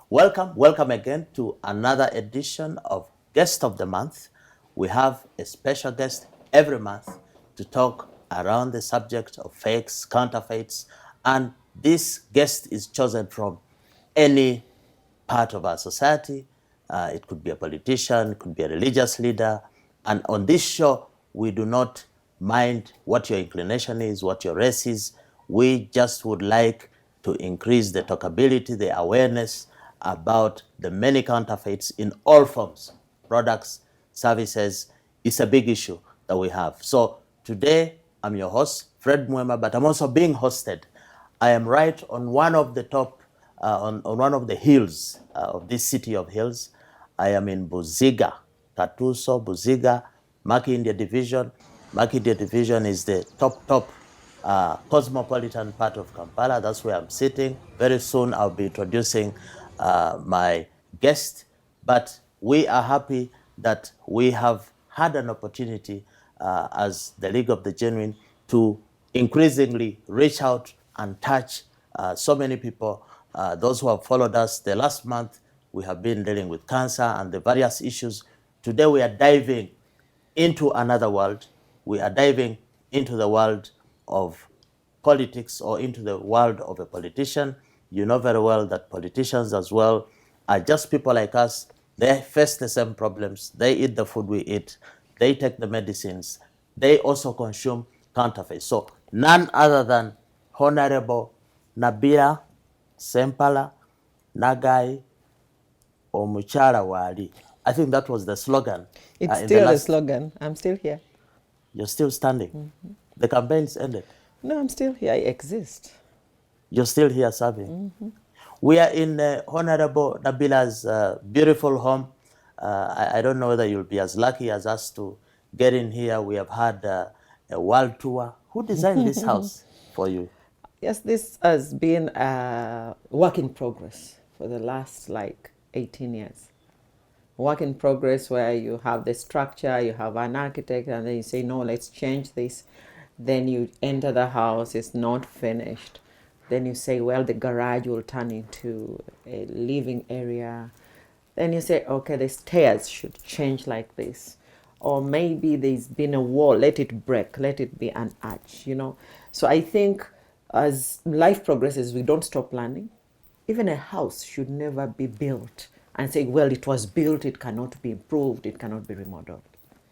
Welcome again to another edition of Guest of the Month. We have a special guest every month to talk around the subject of fakes, counterfeits, and this guest is chosen from any part of our society. It could be a politician, it could be a religious leader, and on this show, we do not mind what your inclination is, what your race is. We just would like to increase the talkability, the awareness about the many counterfeits in all forms, products, services. It's a big issue that we have. So today, I'm your host, Fred Muwema, but I'm also being hosted. I am right on one of the top, on one of the hills of this city of hills. I am in Buziga, Katuso, Buziga, Maki-India Division. Maki-India Division is the top cosmopolitan part of Kampala. That's where I'm sitting. Very soon I'll be introducing my guest, but we are happy that we have had an opportunity as the League of the Genuine to increasingly reach out and touch so many people. Those who have followed us the last month, we have been dealing with cancer and the various issues. Today we are diving into another world. We are diving into the world of politics, or into the world of a politician. You know very well that politicians as well are just people like us. They face the same problems. They eat the food we eat. They take the medicines. They also consume counterfeits. So none other than Honorable Nabilah Sempala Nagai Omuchala Wali. I think that was the slogan. It's still the slogan. I'm still here. You're still standing. Mm-hmm. The campaign's ended. No, I'm still here. I exist. You're still here serving. Mm-hmm. We are in Honorable Nabilah's beautiful home. I don't know whether you'll be as lucky as us to get in here. We have had a world tour. Who designed this house for you? Yes, this has been a work in progress for the last 18 years. Work in progress where you have the structure, you have an architect, and then you say, no, let's change this. Then you enter the house, it's not finished. Then you say, well, the garage will turn into a living area. Then you say, okay, the stairs should change like this. Or maybe there's been a wall, let it break, let it be an arch, So I think as life progresses, we don't stop learning. Even a house should never be built and say, well, it was built, it cannot be improved, it cannot be remodeled.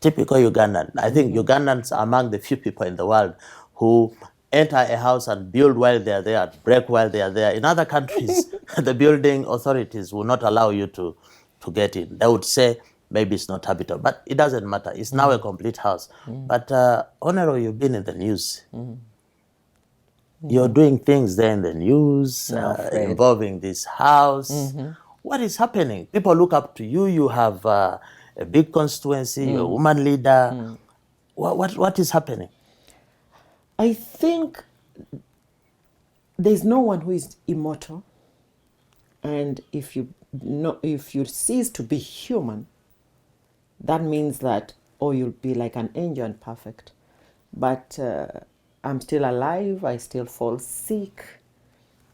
Typical Ugandan. I think Ugandans are among the few people in the world who enter a house and build while they are there, break while they are there. In other countries, the building authorities will not allow you to get in. They would say, maybe it's not habitable, but it doesn't matter. It's now a complete house. But Honorable, you've been in the news. You're doing things there in the news involving this house. What is happening? People look up to you. You have a big constituency. You're a woman leader. What is happening? I think there's no one who is immortal, and if you cease to be human, that means that you'll be like an angel and perfect. But I'm still alive. I still fall sick.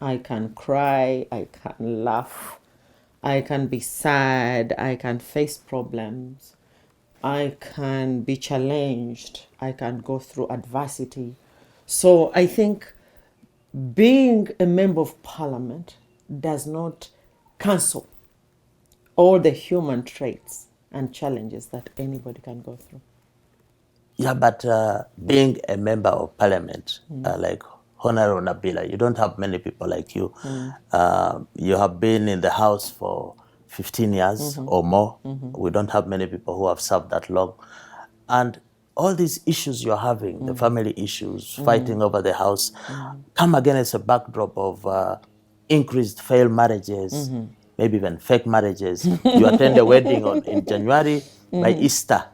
I can cry. I can laugh. I can be sad. I can face problems. I can be challenged. I can go through adversity. So I think being a member of parliament does not cancel all the human traits and challenges that anybody can go through. Yeah, but being a member of parliament, like Honorable Nabilah, you don't have many people like you. You have been in the house for 15 years or more. We don't have many people who have served that long. And all these issues you're having, the family issues, fighting over the house, come against a backdrop of increased failed marriages, maybe even fake marriages. You attend a wedding in January, by Easter,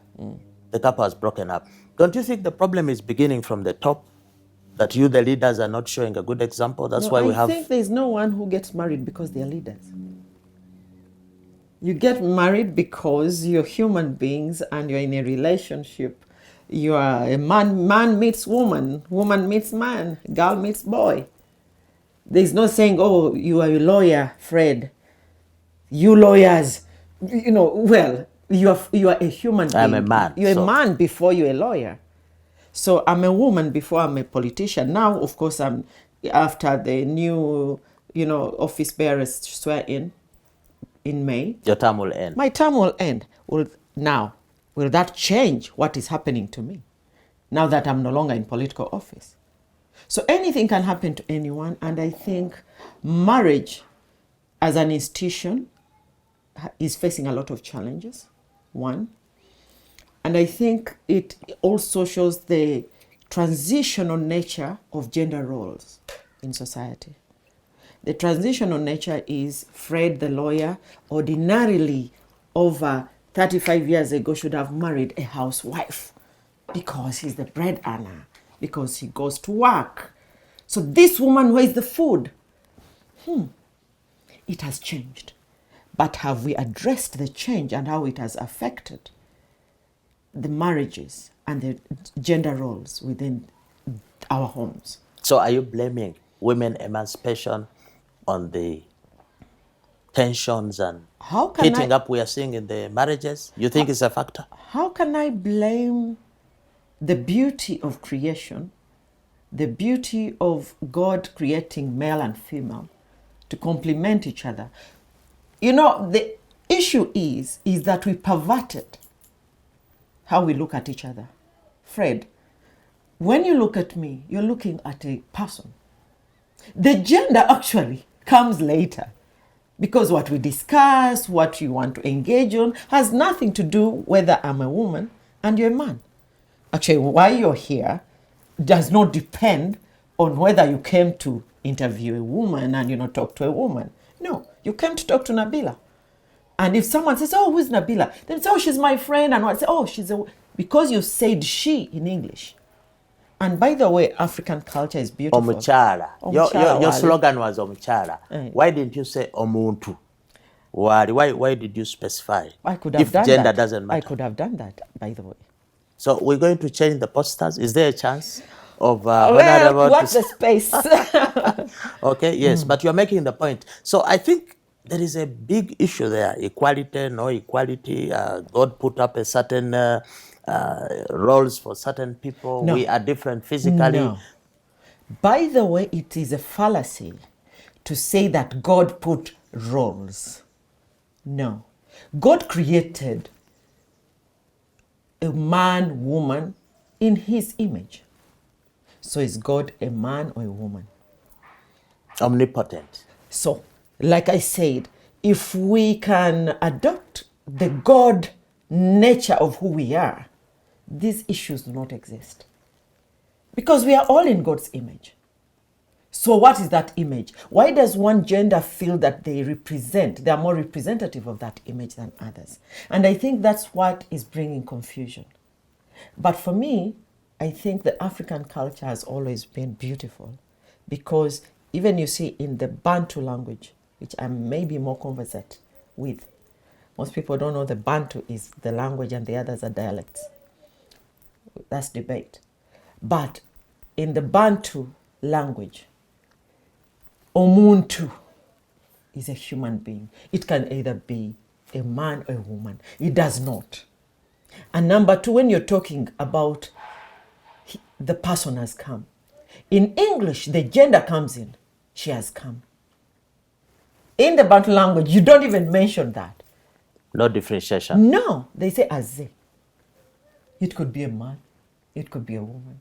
the couple has broken up. Don't you think the problem is beginning from the top? That you, the leaders, are not showing a good example? That's No, why we I have... think there's no one who gets married because they're leaders. You get married because you're human beings and you're in a relationship. You are a man meets woman, woman meets man, girl meets boy. There's no saying, oh, you are a lawyer, Fred. You lawyers, well, you are a human being. I'm a man, You're so... a man before you're a lawyer. So I'm a woman before I'm a politician. Now, of course, I'm after the new, office bearers swear in May. Your term will end. My term will end. Will that change what is happening to me now that I'm no longer in political office? So anything can happen to anyone, and I think marriage as an institution is facing a lot of challenges, one. And I think it also shows the transitional nature of gender roles in society. The transitional nature is Fred, the lawyer, ordinarily over 35 years ago should have married a housewife because he's the breadwinner, because he goes to work. So this woman, where is the food? It has changed. But have we addressed the change and how it has affected the marriages and the gender roles within our homes? So are you blaming women emancipation on the tensions and heating up we are seeing in the marriages? You think it's a factor? How can I blame the beauty of creation, the beauty of God creating male and female to complement each other? The issue is that we perverted how we look at each other. Fred, when you look at me, you're looking at a person. The gender actually comes later because what we discuss, what you want to engage on, has nothing to do whether I'm a woman and you're a man. Actually, why you're here does not depend on whether you came to interview a woman and talk to a woman. No, you came to talk to Nabilah. And if someone says, oh, who's Nabilah? Then say, oh, she's my friend. And I say, oh, because you said she in English. And by the way, African culture is beautiful. Omuchara. Your slogan was Omuchara. Why didn't you say Omuntu? Why did you specify? I could have done gender that. Doesn't matter. I could have done that, by the way. So we're going to change the posters. Is there a chance of what's the space? Okay, yes, but you're making the point. So I think there is a big issue there. Equality, no equality. God put up a certain roles for certain people. No. We are different physically. No. By the way, it is a fallacy to say that God put roles. No. God created a man, woman in his image. So is God a man or a woman? Omnipotent. So, like I said, if we can adopt the God nature of who we are, these issues do not exist. Because we are all in God's image. So what is that image? Why does one gender feel that they are more representative of that image than others? And I think that's what is bringing confusion. But for me, I think the African culture has always been beautiful because even you see in the Bantu language, which I'm maybe more conversant with, most people don't know the Bantu is the language and the others are dialects. That's debate. But in the Bantu language, Omuntu is a human being. It can either be a man or a woman. It does not. And number two, when you're talking about the person has come, in English, the gender comes in. She has come. In the Bantu language, you don't even mention that. No differentiation. No, they say aze. It could be a man. It could be a woman.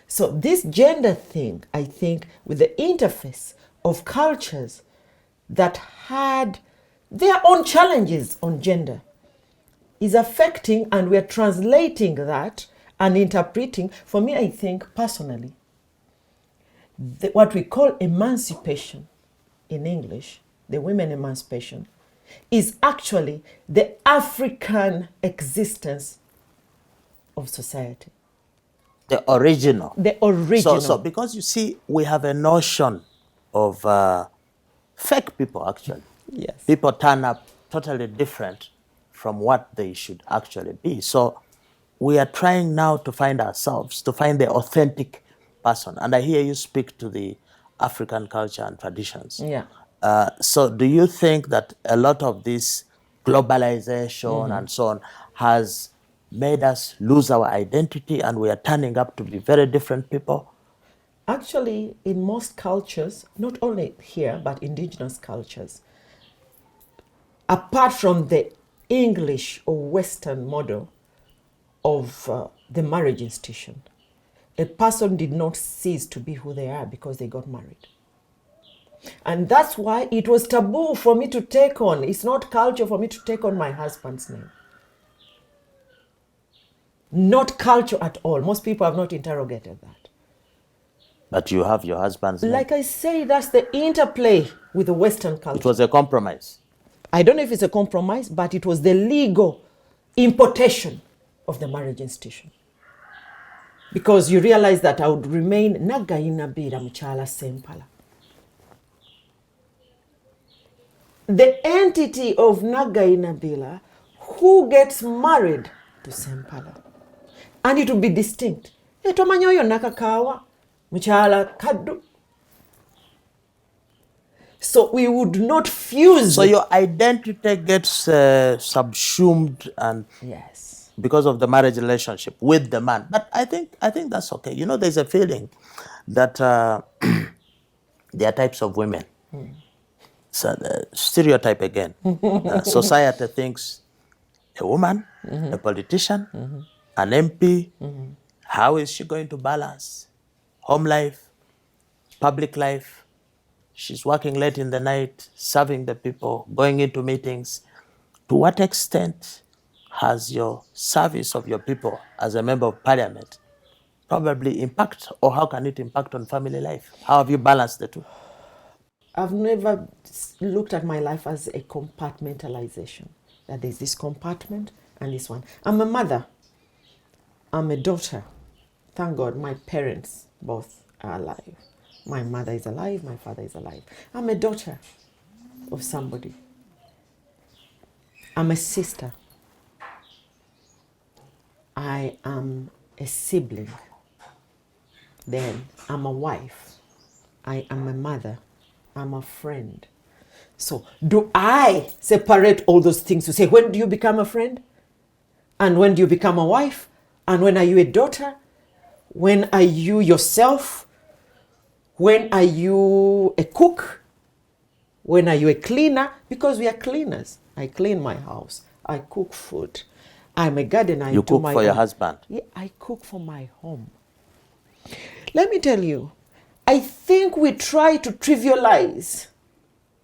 So this gender thing, I think, with the interface of cultures that had their own challenges on gender, is affecting, and we're translating that and interpreting. For me, I think personally, what we call emancipation in English, the women emancipation, is actually the African existence of society. The original. The original. So because you see, we have a notion of fake people, actually. Yes. People turn up totally different from what they should actually be. So we are trying now to find ourselves, to find the authentic person. And I hear you speak to the African culture and traditions. Yeah. So do you think that a lot of this globalization and so on has made us lose our identity and we are turning up to be very different people? Actually, in most cultures, not only here, but indigenous cultures, apart from the English or Western model of the marriage institution, a person did not cease to be who they are because they got married. And that's why it was taboo for me to take on, it's not culture for me to take on my husband's name. Not culture at all. Most people have not interrogated that. But you have your husband's name. Like I say, that's the interplay with the Western culture. It was a compromise. I don't know if it's a compromise, but it was the legal importation of the marriage institution. Because you realize that I would remain Nabilah Muchala Sempala. The entity of Nabilah who gets married to Sempala. And it will be distinct. Etomanyoyo nakakawa Muchala Kaddu. So we would not fuse. So your identity gets subsumed and yes, because of the marriage relationship with the man. But I think that's okay. You know, there's a feeling that there are types of women. So stereotype again. Society thinks a woman, a politician, an MP, how is she going to balance home life, public life? She's working late in the night, serving the people, going into meetings. To what extent has your service of your people as a member of parliament probably impact, or how can it impact on family life? How have you balanced the two? I've never looked at my life as a compartmentalization. That there's this compartment and this one. I'm a mother. I'm a daughter. Thank God my parents both are alive. My mother is alive, my father is alive. I'm a daughter of somebody. I'm a sister. I am a sibling. Then I'm a wife. I am a mother. I'm a friend. So do I separate all those things to say, when do you become a friend? And when do you become a wife? And when are you a daughter? When are you yourself? When are you a cook? When are you a cleaner? Because we are cleaners. I clean my house. I cook food. I'm a gardener. You cook for your husband? Yeah, I cook for my home. Let me tell you, I think we try to trivialize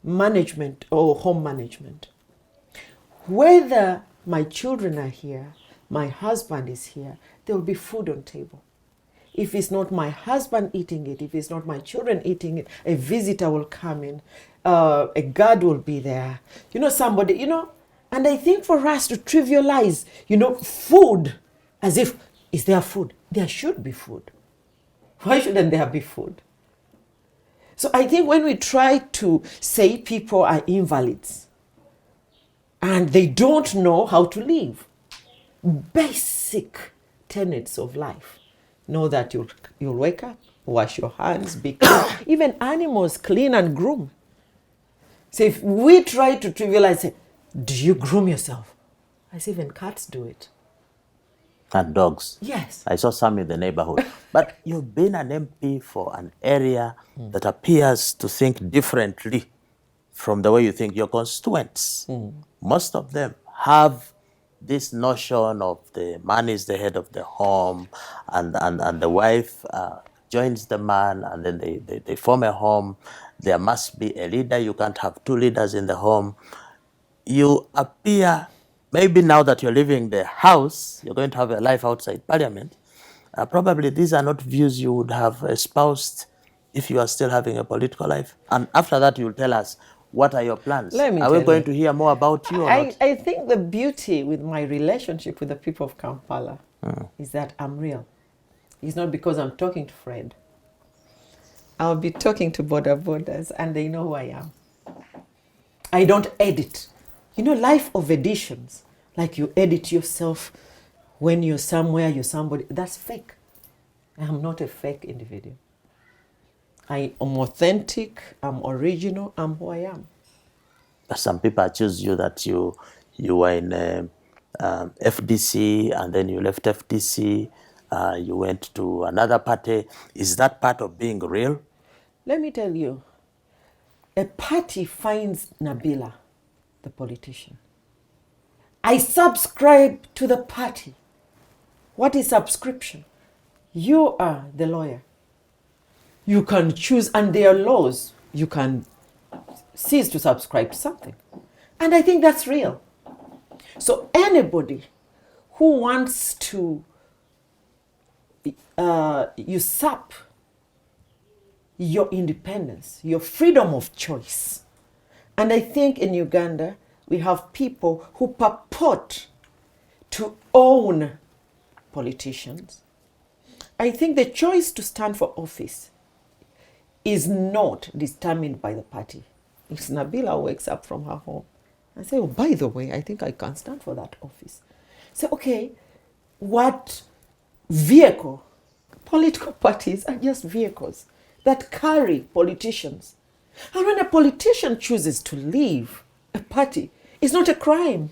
management or home management. Whether my children are here, my husband is here, there will be food on table. If it's not my husband eating it, if it's not my children eating it, a visitor will come in, a guard will be there, somebody, and I think for us to trivialize, food as if, is there food? There should be food. Why shouldn't there be food? So I think when we try to say people are invalids and they don't know how to live, basic tenets of life, know that you'll wake up, wash your hands, be clean. Even animals clean and groom. So if we try to trivialize, say, do you groom yourself? I say even cats do it. And dogs. Yes. I saw some in the neighborhood. But you've been an MP for an area that appears to think differently from the way you think. Your constituents, most of them have this notion of the man is the head of the home and the wife joins the man and then they form a home. There must be a leader. You can't have two leaders in the home. You appear, maybe now that you're leaving the house, you're going to have a life outside parliament. Probably these are not views you would have espoused if you are still having a political life. And after that, you'll tell us, what are your plans? Are we going to hear more about you or not? I think the beauty with my relationship with the people of Kampala is that I'm real. It's not because I'm talking to Fred. I'll be talking to border borders, and they know who I am. I don't edit. You know, life of editions, like you edit yourself when you're somewhere, you're somebody, that's fake. I'm not a fake individual. I am authentic, I'm original, I'm who I am. But some people accuse you that you were in FDC and then you left FDC, you went to another party. Is that part of being real? Let me tell you, a party finds Nabilah, the politician. I subscribe to the party. What is subscription? You are the lawyer. You can choose, and there are laws. You can cease to subscribe to something. And I think that's real. So anybody who wants to usurp your independence, your freedom of choice. And I think in Uganda, we have people who purport to own politicians. I think the choice to stand for office is not determined by the party. If Nabilah wakes up from her home and say, oh, by the way, I think I can stand for that office. Say, okay, what vehicle? Political parties are just vehicles that carry politicians. And when a politician chooses to leave a party, it's not a crime.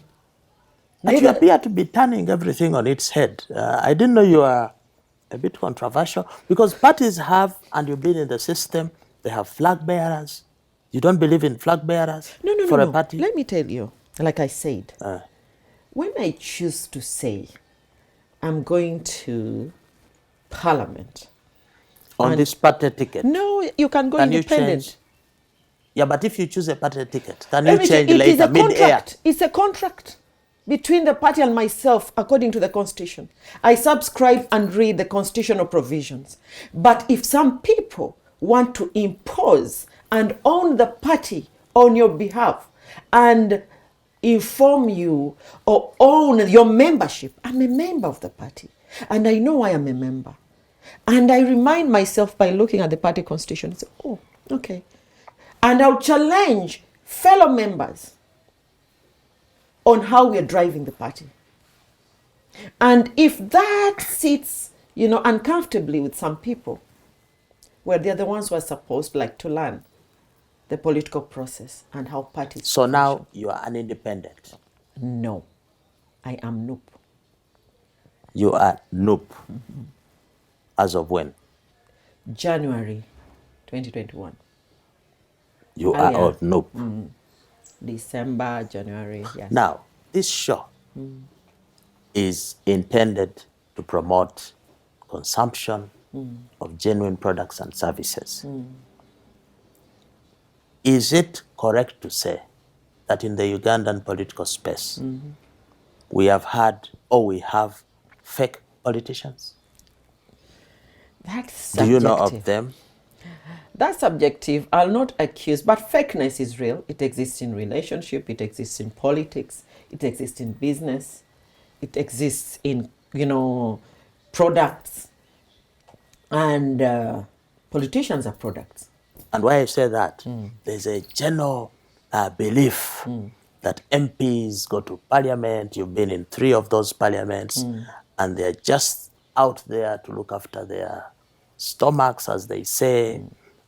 But you appear to be turning everything on its head. I didn't know you are a bit controversial, because parties have, and you've been in the system, they have flag bearers. You don't believe in flag bearers for a party? Let me tell you, like I said, when I choose to say I'm going to Parliament. On this party ticket? No, you can go independent. Change? Yeah, but if you choose a party ticket, can you change later, mid-air? It's a contract between the party and myself, according to the Constitution. I subscribe and read the constitutional provisions. But if some people want to impose and own the party on your behalf and inform you or own your membership, I'm a member of the party. And I know I am a member. And I remind myself by looking at the party constitution, say, oh, okay. And I'll challenge fellow members on how we're driving the party. And if that sits, uncomfortably with some people, where they're the ones who are supposed to learn the political process and how parties So function. Now you are an independent? No, I am NUP. You are NUP. Mm-hmm. As of when? January 2021. You are out NUP. Mm-hmm. December, January, yes. Now, this show is intended to promote consumption of genuine products and services. Is it correct to say that in the Ugandan political space, we have had, or we have, fake politicians? That's subjective. Do you know of them? That's subjective. I'll not accuse, but fakeness is real. It exists in relationship, it exists in politics, it exists in business, it exists in, products. And politicians are products. And why I say that, there's a general belief that MPs go to parliament. You've been in 3 of those parliaments, and they're just out there to look after their stomachs, as they say,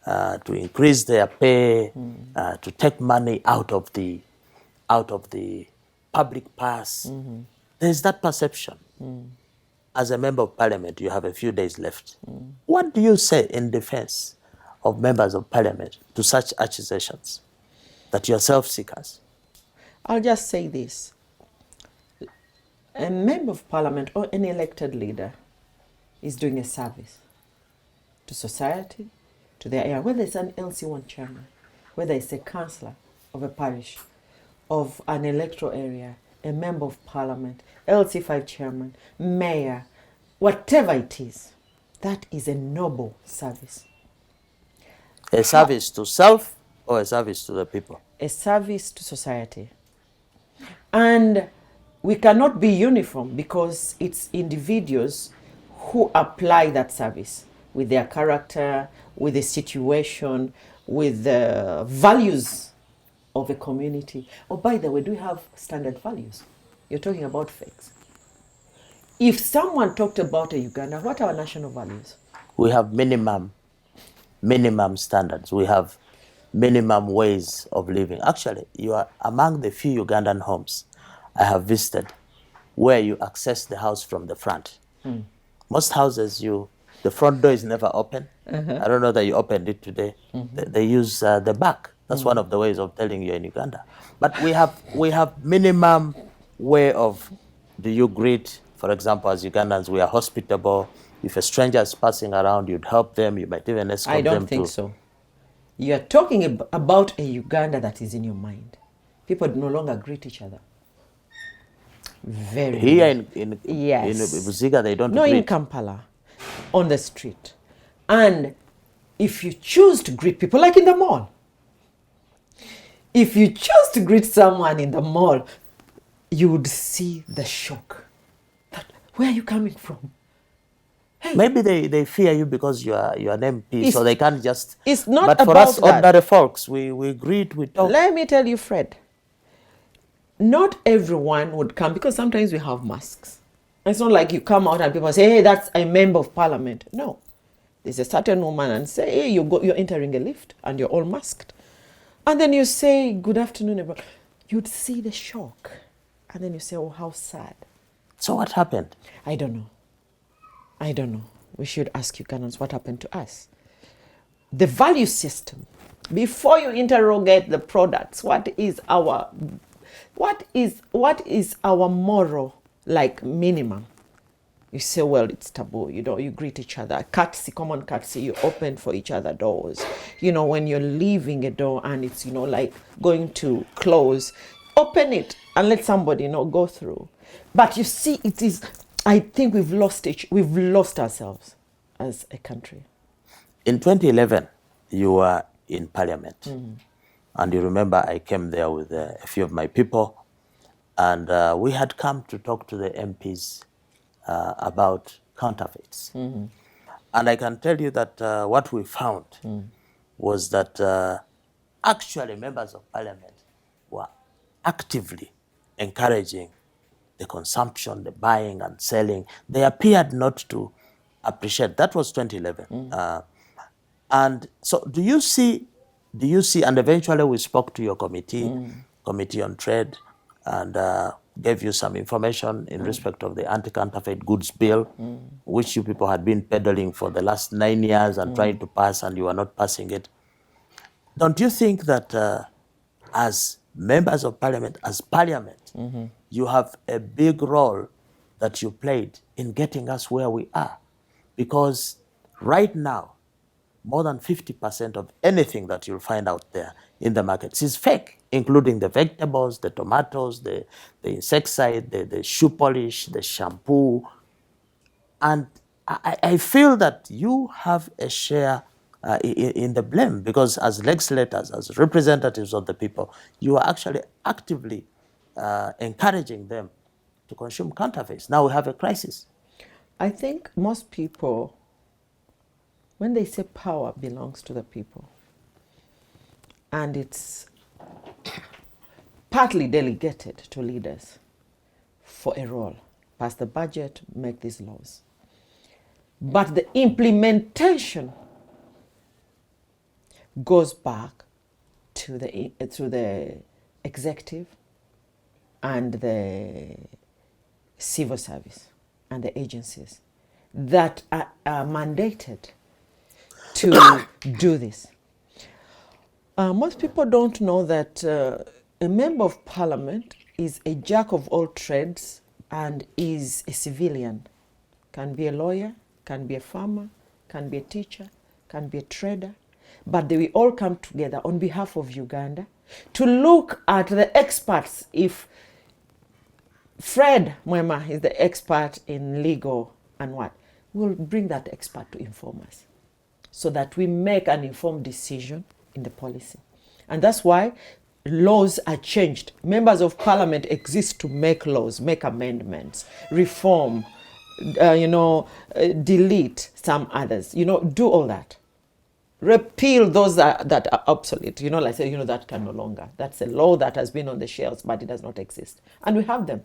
to increase their pay, to take money out of the public purse. There's that perception. As a member of parliament, you have a few days left. What do you say in defense of members of parliament to such accusations that you are self-seekers? I'll just say this. A member of parliament or any elected leader is doing a service to society, to their area, whether it's an LC1 chairman, whether it's a councillor of a parish, of an electoral area, a member of parliament, LC5 chairman, mayor, whatever it is, that is a noble service. A service to self or a service to the people? A service to society. And we cannot be uniform because it's individuals who apply that service with their character, with the situation, with the values of a community. Oh, by the way, do you have standard values? You're talking about fakes. If someone talked about a Uganda, what are our national values? We have minimum standards. We have minimum ways of living. Actually, you are among the few Ugandan homes I have visited where you access the house from the front. Most houses, the front door is never open. I don't know that you opened it today. They use the back. That's one of the ways of telling you're in Uganda. But we have minimum way of, do you greet, for example, as Ugandans, we are hospitable. If a stranger is passing around, you'd help them. You might even escort them. I don't think so. You're talking about a Uganda that is in your mind. People no longer greet each other. Very Here much. in Yes. Buziga, they don't No, greet. in Kampala, on the street. And if you choose to greet people, like in the mall, if you choose to greet someone in the mall, you would see the shock. That, where are you coming from? Hey, Maybe they fear you because you are an MP, so they can't just. It's not But for about us that. ordinary folks, we greet, we talk. Let me tell you, Fred, not everyone would come because sometimes we have masks. It's not like you come out and people say, hey, that's a member of parliament. No. There's a certain woman and say, hey, you're entering a lift and you're all masked. And then you say, good afternoon, everyone. You'd see the shock. And then you say, oh, how sad. So what happened? I don't know. We should ask Ugandans what happened to us. The value system. Before you interrogate the products, what is our moral minimum? You say, well, it's taboo. You greet each other. Courtesy, common courtesy. You open for each other doors. When you're leaving a door and it's going to close, open it and let somebody go through. But you see, it is. I think we've lost ourselves as a country. In 2011, you were in Parliament, and you remember I came there with a few of my people, and we had come to talk to the MPs about counterfeits. And I can tell you that what we found was that actually members of Parliament were actively encouraging the consumption, the buying and selling. They appeared not to appreciate. That was 2011. And so do you see, and eventually we spoke to your committee on trade, and gave you some information in respect of the anti-counterfeit goods bill, which you people had been peddling for the last 9 years and trying to pass, and you are not passing it. Don't you think that as members of Parliament, you have a big role that you played in getting us where we are? Because right now, more than 50% of anything that you'll find out there in the markets is fake, including the vegetables, the tomatoes, the insecticide, the shoe polish, the shampoo. And I feel that you have a share in the blame, because as legislators, as representatives of the people, you are actually actively encouraging them to consume counterfeits. Now we have a crisis. I think most people, when they say power belongs to the people, and it's partly delegated to leaders for a role, pass the budget, make these laws. But the implementation goes back to the executive and the civil service and the agencies that are mandated to do this. Most people don't know that a member of parliament is a jack of all trades and is a civilian. Can be a lawyer, can be a farmer, can be a teacher, can be a trader, but they will all come together on behalf of Uganda to look at the experts. If Fred Muwema is the expert in legal and what, we'll bring that expert to inform us so that we make an informed decision in the policy. And that's why laws are changed. Members of parliament exist to make laws, make amendments, reform, delete some others. Do all that. Repeal those that are obsolete. Like say, that can no longer. That's a law that has been on the shelves, but it does not exist. And we have them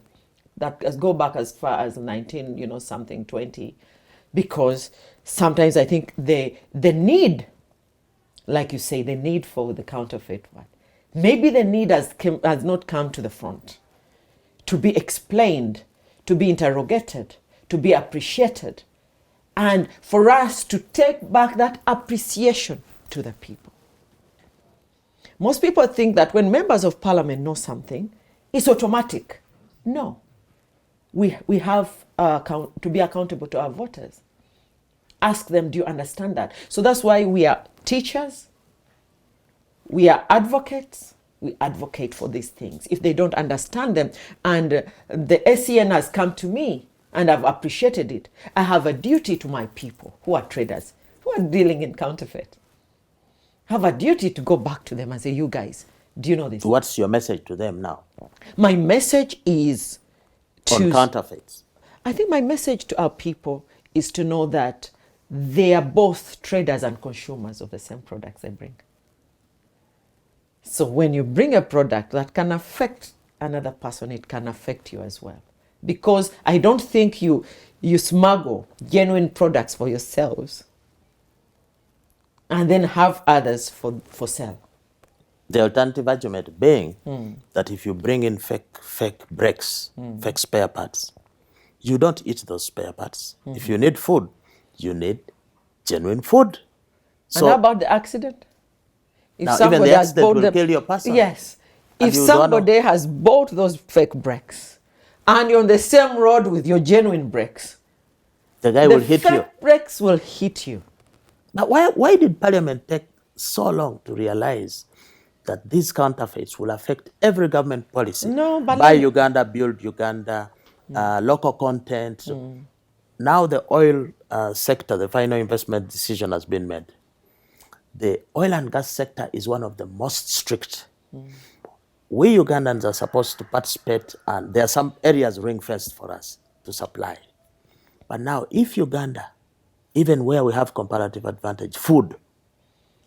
that go back as far as 19, something 20, because sometimes I think the need, like you say, the need for the counterfeit one, maybe the need has not come to the front to be explained, to be interrogated, to be appreciated, and for us to take back that appreciation to the people. Most people think that when members of parliament know something, it's automatic. No. We have to be accountable to our voters. Ask them, do you understand that? So that's why we are teachers, we are advocates, we advocate for these things. If they don't understand them, and the SCN has come to me, and I've appreciated it, I have a duty to my people who are traders, who are dealing in counterfeit. I have a duty to go back to them and say, you guys, do you know this? What's your message to them now? My message is on counterfeits. I think my message to our people is to know that they are both traders and consumers of the same products they bring. So when you bring a product that can affect another person, it can affect you as well. Because I don't think you smuggle genuine products for yourselves and then have others for sale. The alternative argument being that if you bring in fake brakes, fake spare parts, you don't eat those spare parts. If you need food, you need genuine food. So, and how about the accident? If now even the accident will kill your person. Yes. If somebody has bought those fake brakes and you're on the same road with your genuine brakes, the guy will hit you. The fake brakes will hit you. Now, why did Parliament take so long to realize that these counterfeits will affect every government policy? No, but buy Uganda, build Uganda, local content. Now the oil sector, the final investment decision has been made. The oil and gas sector is one of the most strict. We Ugandans are supposed to participate, and there are some areas ring-fenced for us to supply. But now, if Uganda, even where we have comparative advantage, food,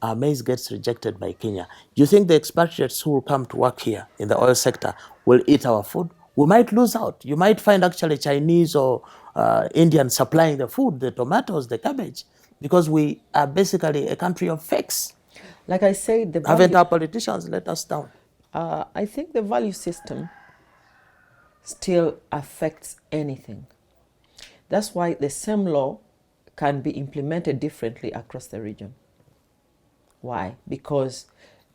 our maize gets rejected by Kenya, do you think the expatriates who will come to work here in the oil sector will eat our food? We might lose out. You might find actually Chinese or Indians supplying the food, the tomatoes, the cabbage, because we are basically a country of fakes. Like I said, haven't our politicians let us down? I think the value system still affects anything. That's why the same law can be implemented differently across the region. Why? Because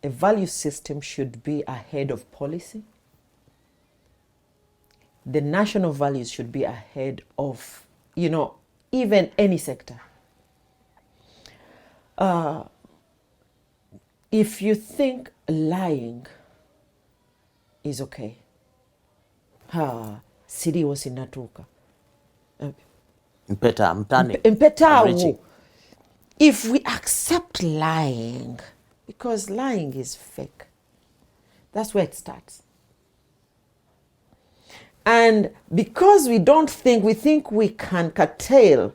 a value system should be ahead of policy. The national values should be ahead of, even any sector. If you think lying is okay, Siri was inatuka. Mpeta, if we accept lying, because lying is fake, that's where it starts. And because we think we can curtail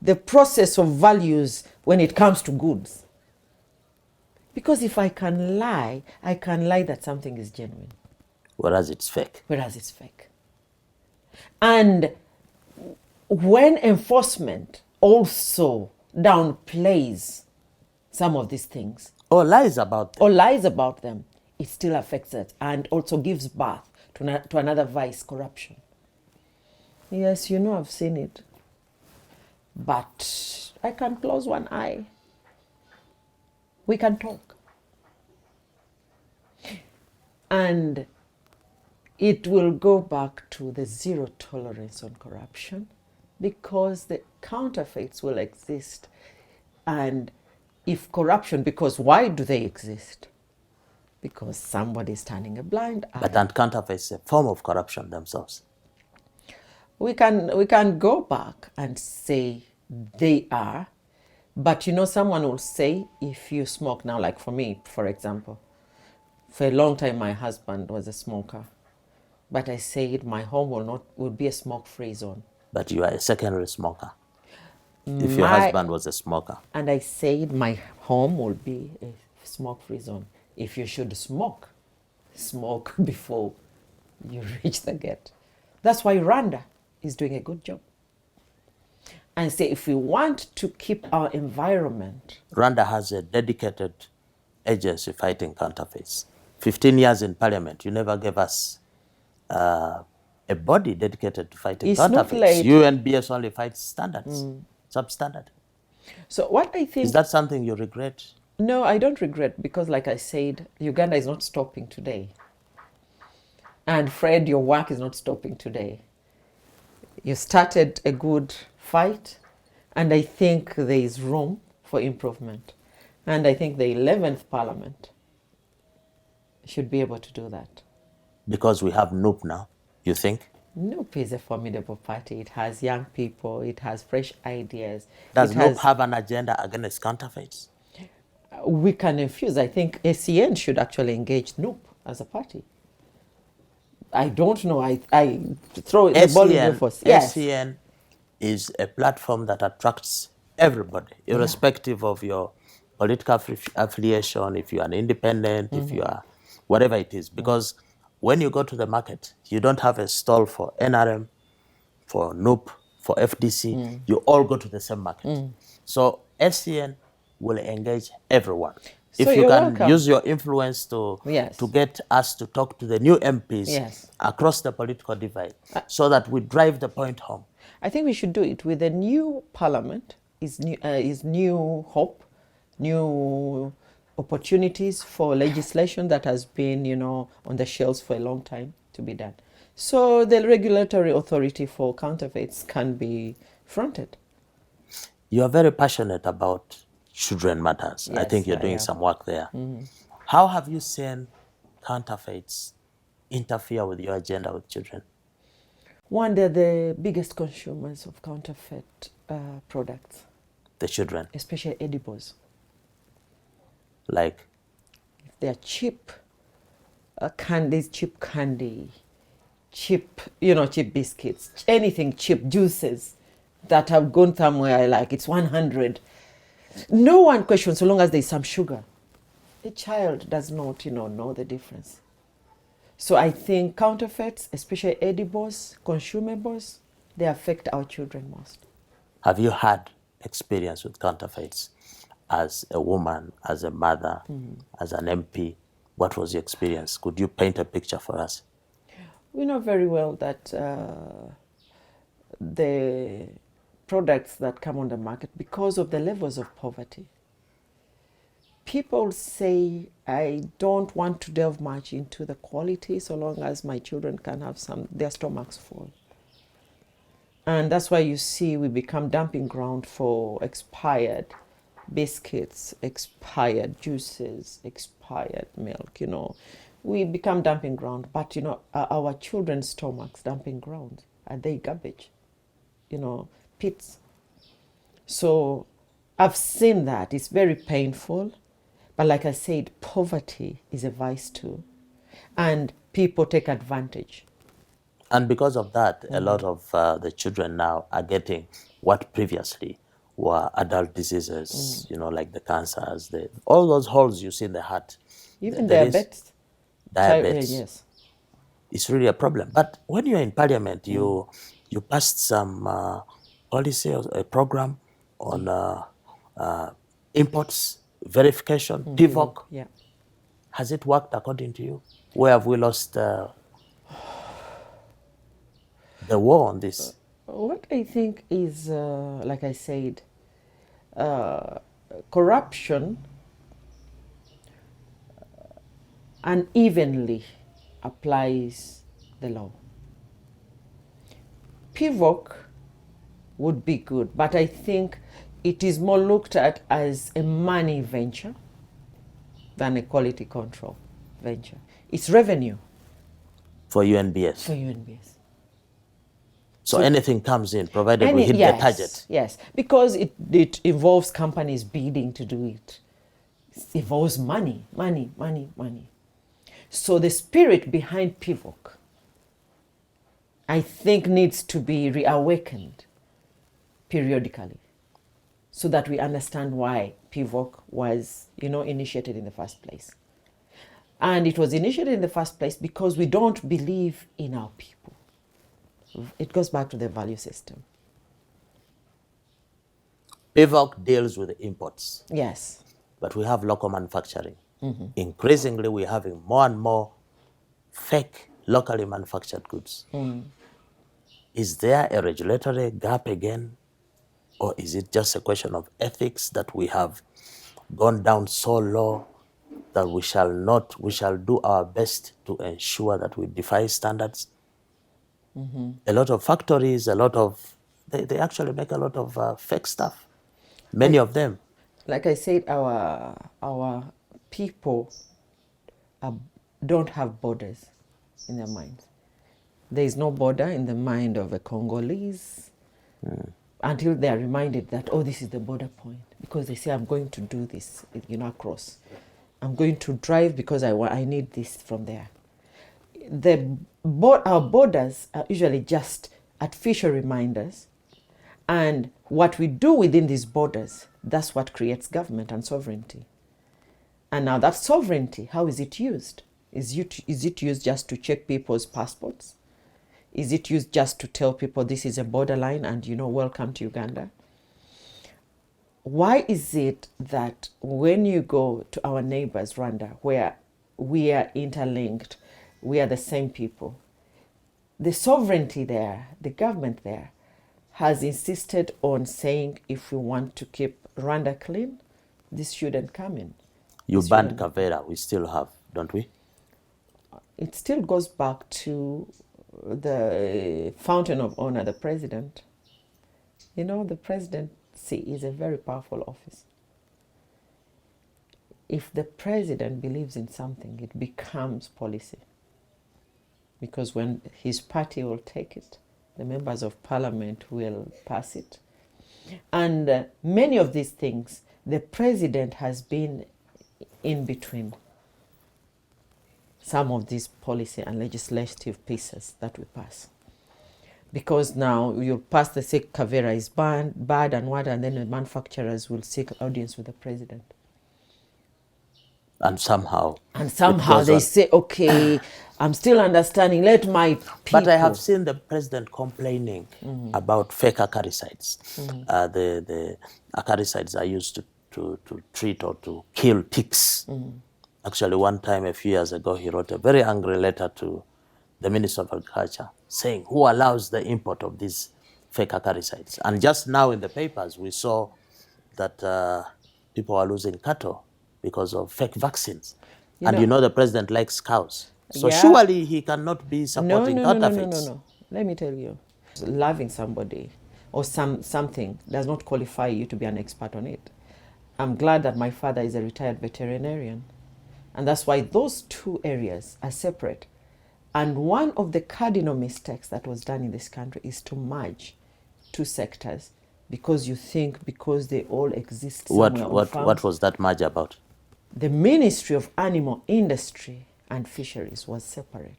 the process of values when it comes to goods. Because if I can lie that something is genuine. Whereas it's fake. And when enforcement also downplays some of these things, or lies about them, it still affects it and also gives birth to another vice, corruption. Yes, I've seen it. But I can close one eye. We can talk. And it will go back to the zero tolerance on corruption, because the counterfeits will exist. And if corruption, because why do they exist? Because somebody is turning a blind eye. But counterfeits are a form of corruption themselves. We can go back and say they are, but someone will say, if you smoke now, like for me, for example, for a long time my husband was a smoker, but I said my home will be a smoke-free zone. But you are a secondary smoker. If your My husband was a smoker. And I said my home will be a smoke-free zone. If you should smoke, smoke before you reach the gate. That's why Rwanda is doing a good job. And say if we want to keep our environment, Rwanda has a dedicated agency fighting counterfeits. 15 years in parliament, you never gave us a body dedicated to fighting it's not counterfeits. late. UNBS only fights standards, substandard. So what I think, Is that something you regret? no, I don't regret, because like I said, Uganda is not stopping today. And Fred, your work is not stopping today. You started a good fight, and I think there is room for improvement. And I think the 11th Parliament should be able to do that. Because we have NUP now, you think? NUP is a formidable party. It has young people, it has fresh ideas. Does it NUP has, have an agenda against counterfeits? we can infuse. I think ACN should actually engage NUP as a party. I don't know. I throw the ball in your force. Yes. SCN is a platform that attracts everybody, irrespective of your political affiliation, if you are an independent, if you are whatever it is. Because when you go to the market, you don't have a stall for NRM, for NUP, for FDC. You all go to the same market. So SCN will engage everyone. So If you you're can welcome. use your influence to get us to talk to the new MPs across the political divide, so that we drive the point home. I think we should do it with a new parliament. Is new hope, new opportunities for legislation that has been, on the shelves for a long time to be done. So the regulatory authority for counterfeits can be fronted. You are very passionate about children matters. I think you're doing some work there. How have you seen counterfeits interfere with your agenda with children? One, they're the biggest consumers of counterfeit products. The children? Especially edibles. Like? They're cheap candies, cheap candy, cheap biscuits, anything cheap, juices that have gone somewhere like it's 100. No one questions so long as there's some sugar. A child does not, know the difference. So I think counterfeits, especially edibles, consumables, they affect our children most. Have you had experience with counterfeits as a woman, as a mother, as an MP? What was your experience? Could you paint a picture for us? We know very well that the products that come on the market, because of the levels of poverty, people say, I don't want to delve much into the quality so long as my children can have their stomachs full. And that's why you see we become dumping ground for expired biscuits, expired juices, expired milk, We become dumping ground, but, our children's stomachs dumping ground. Are they garbage? Pits. So I've seen that. It's very painful. But like I said, poverty is a vice too. And people take advantage. And because of that, a lot of the children now are getting what previously were adult diseases, like the cancers, all those holes you see in the heart. Even diabetes. Diabetes. Yes. It's really a problem. But when you're in parliament, you passed some policy or a program on imports, verification, PIVOC. Yeah. Has it worked according to you? Where have we lost the war on this? What I think is, like I said, corruption unevenly applies the law. PIVOC would be good, but I think it is more looked at as a money venture than a quality control venture. It's revenue. For UNBS? For UNBS. So anything comes in, provided we hit the target? Yes, because it involves companies bidding to do it. It involves money. So the spirit behind PIVOC I think needs to be reawakened periodically so that we understand why PVOC was, initiated in the first place. And it was initiated in the first place because we don't believe in our people. It goes back to the value system. PVOC deals with imports, Yes. but we have local manufacturing. Increasingly, we're having more and more fake locally manufactured goods. Is there a regulatory gap again, or is it just a question of ethics that we have gone down so low that we shall do our best to ensure that we defy standards? A lot of factories, they actually make a lot of fake stuff, many of them. Like I said, our people don't have borders in their minds. There is no border in the mind of a Congolese until they are reminded that, oh, this is the border point. Because they say, I'm going to do this, across. I'm going to drive because I need this from there. Our borders are usually just artificial reminders. And what we do within these borders, that's what creates government and sovereignty. And now that sovereignty, how is it used? Is it used just to check people's passports? Is it used just to tell people this is a borderline and, welcome to Uganda? Why is it that when you go to our neighbors, Rwanda, where we are interlinked, we are the same people, the sovereignty there, the government there, has insisted on saying if we want to keep Rwanda clean, this shouldn't come in. You banned Kavera, we still have, don't we? It still goes back to the fountain of honor, the president. The presidency is a very powerful office. If the president believes in something, it becomes policy. Because when his party will take it, the members of parliament will pass it. And many of these things, the president has been in between some of these policy and legislative pieces that we pass. Because now you'll pass the say Kavera is bad and what, and then the manufacturers will seek audience with the president. And somehow they say, okay, I'm still understanding, let my people. But I have seen the president complaining about fake acaricides. The acaricides are used to treat or to kill ticks. Actually, one time a few years ago, he wrote a very angry letter to the Minister of Agriculture saying, who allows the import of these fake acaricides? And just now in the papers, we saw that people are losing cattle because of fake vaccines. The president likes cows. So surely he cannot be supporting counterfeits. No. Let me tell you, loving somebody or something does not qualify you to be an expert on it. I'm glad that my father is a retired veterinarian. And that's why those two areas are separate. And one of the cardinal mistakes that was done in this country is to merge two sectors because you think because they all exist somewhere on farms. What was that merge about? The Ministry of Animal Industry and Fisheries was separate.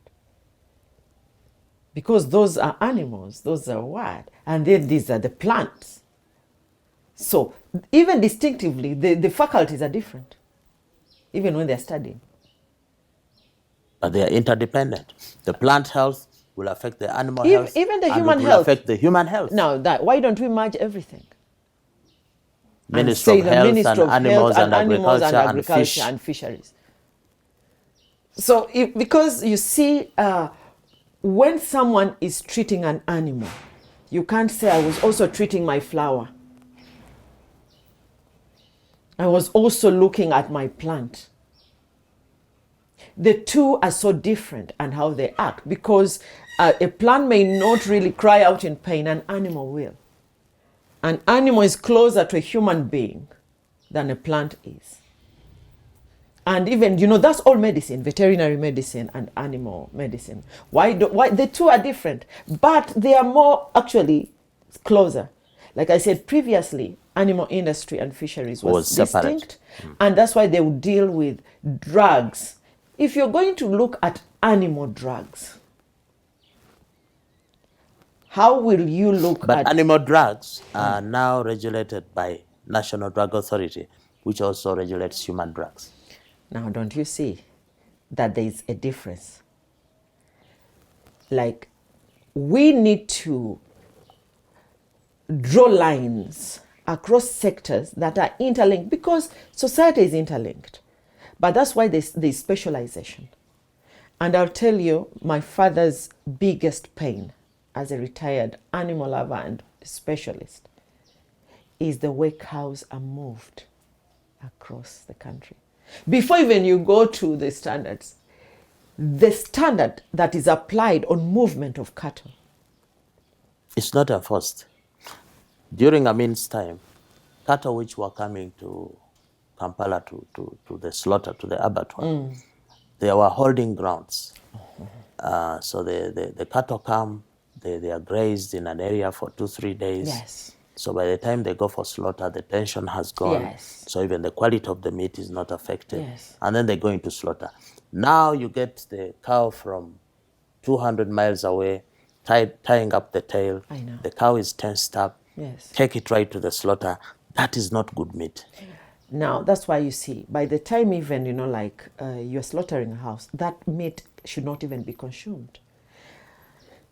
Because those are animals, those are what? And then these are the plants. So even distinctively, the faculties are different, even when they're studying. But they are interdependent. The plant health will affect the animal health. Even the and human it will health. affect the human health. Now, why don't we merge everything? Ministry of Health and Animals and Agriculture and Fisheries. So, because you see, when someone is treating an animal, you can't say, I was also treating my flower. I was also looking at my plant. The two are so different and how they act, because a plant may not really cry out in pain, an animal will. An animal is closer to a human being than a plant is. And even, that's all medicine, veterinary medicine and animal medicine. Why the two are different, but they are more actually closer. Like I said previously, animal industry and fisheries was distinct, and that's why they would deal with drugs. If you're going to look at animal drugs, How will you look But at... animal drugs are now regulated by National Drug Authority, which also regulates human drugs. Now, don't you see that there is a difference? Like, we need to draw lines across sectors that are interlinked, because society is interlinked. But that's why there's specialization. And I'll tell you, my father's biggest pain as a retired animal lover and specialist is the way cows are moved across the country. Before even you go to the standards, the standard that is applied on movement of cattle, It's not enforced. During Amin's time, cattle which were coming to Kampala to the slaughter, to the abattoir, they were holding grounds. So the cattle come, they are grazed in an area for 2-3 days. Yes. So by the time they go for slaughter, the tension has gone. Yes. So even the quality of the meat is not affected. Yes. And then they go into slaughter. Now you get the cow from 200 miles away, tying up the tail. I know. The cow is tensed up. Yes. Take it right to the slaughter. That is not good meat. Now, that's why you see, by the time even, you're slaughtering a house, that meat should not even be consumed.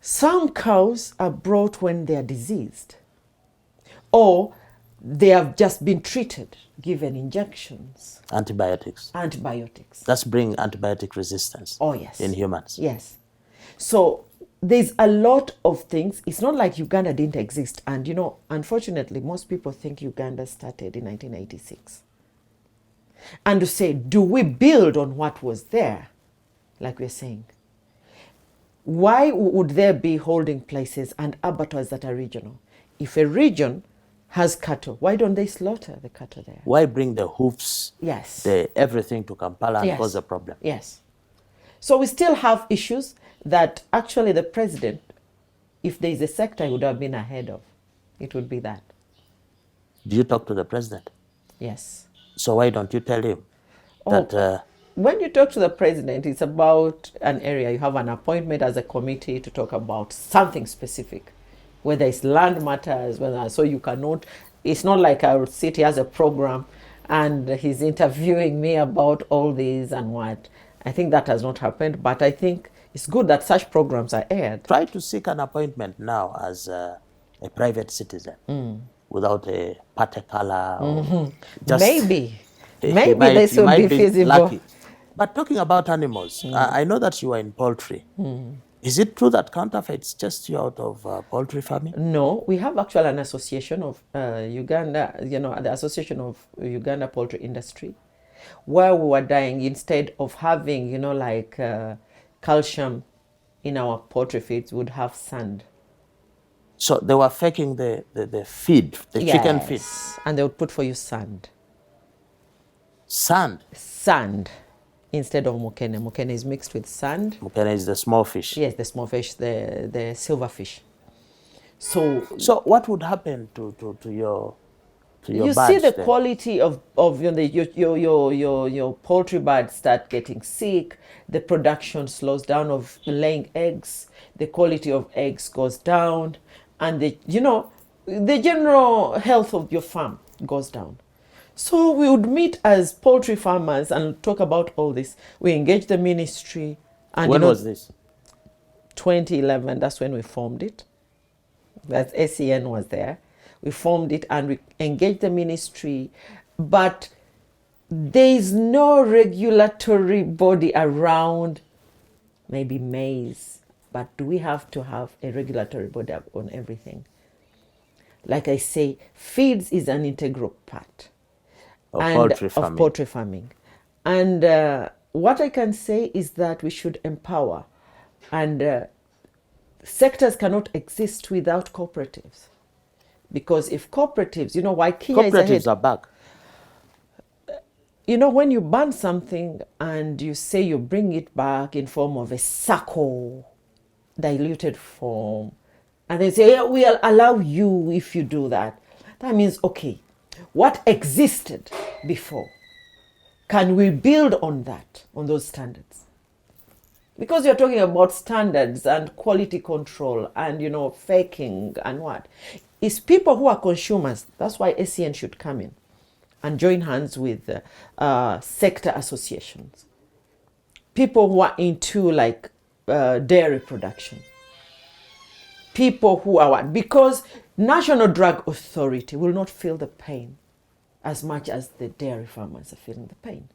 Some cows are brought when they are diseased, or they have just been treated, given injections, Antibiotics. antibiotics. Bring antibiotic resistance. Oh, yes. In humans. Yes. So there's a lot of things. It's not like Uganda didn't exist. And, unfortunately, most people think Uganda started in 1986. And to say, do we build on what was there? Like we're saying. Why would there be holding places and abattoirs that are regional? If a region has cattle, why don't they slaughter the cattle there? Why bring the hoofs, Yes. everything to Kampala and Yes. cause a problem? Yes. So we still have issues that actually the president, if there is a sector he would have been ahead of, it would be that. Do you talk to the president? Yes. So why don't you tell him Oh, that when you talk to the president, it's about an area. You have an appointment as a committee to talk about something specific, whether it's land matters, so you cannot, it's not like our city has a program and he's interviewing me about all these and what. I think that has not happened, but I think it's good that such programs are aired. try to seek an appointment now as a private citizen without a party color? Or just, Maybe he this might would be feasible. lucky. But talking about animals, I know that you are in poultry. Is it true that counterfeits chased you out of poultry farming? No, we have actually an association of Uganda, the Association of Uganda Poultry Industry, where we were dying, instead of having, calcium in our poultry feeds, would have sand. So they were faking the feed, the chicken feed. Yes, and they would put for you sand. Sand. Sand instead of mukene. Mukene is mixed with sand. Mukene is the small fish. Yes, the small fish, the silver fish. So what would happen to your you birds see the then? quality of your poultry birds start getting sick. The production slows down of laying eggs. The quality of eggs goes down, and the general health of your farm goes down. So we would meet as poultry farmers and talk about all this. We engage the ministry. And When was this? 2011, that's when we formed it. That SEN was there. We formed it and we engaged the ministry. But there is no regulatory body around, maybe maize. But do we have to have a regulatory body on everything? Like I say, feeds is an integral part Of poultry farming. And what I can say is that we should empower. And sectors cannot exist without cooperatives. Because if cooperatives, why Kenya is ahead. Cooperatives are back. When you ban something and you say you bring it back in form of a sacco, diluted form, and they say, yeah, we'll allow you if you do that. That means, okay, what existed before? Can we build on that, on those standards? Because you're talking about standards and quality control and, faking and what. It's people who are consumers. That's why ACN should come in and join hands with sector associations. People who are into like dairy production. People who are what? Because National Drug Authority will not feel the pain as much as the dairy farmers are feeling the pain.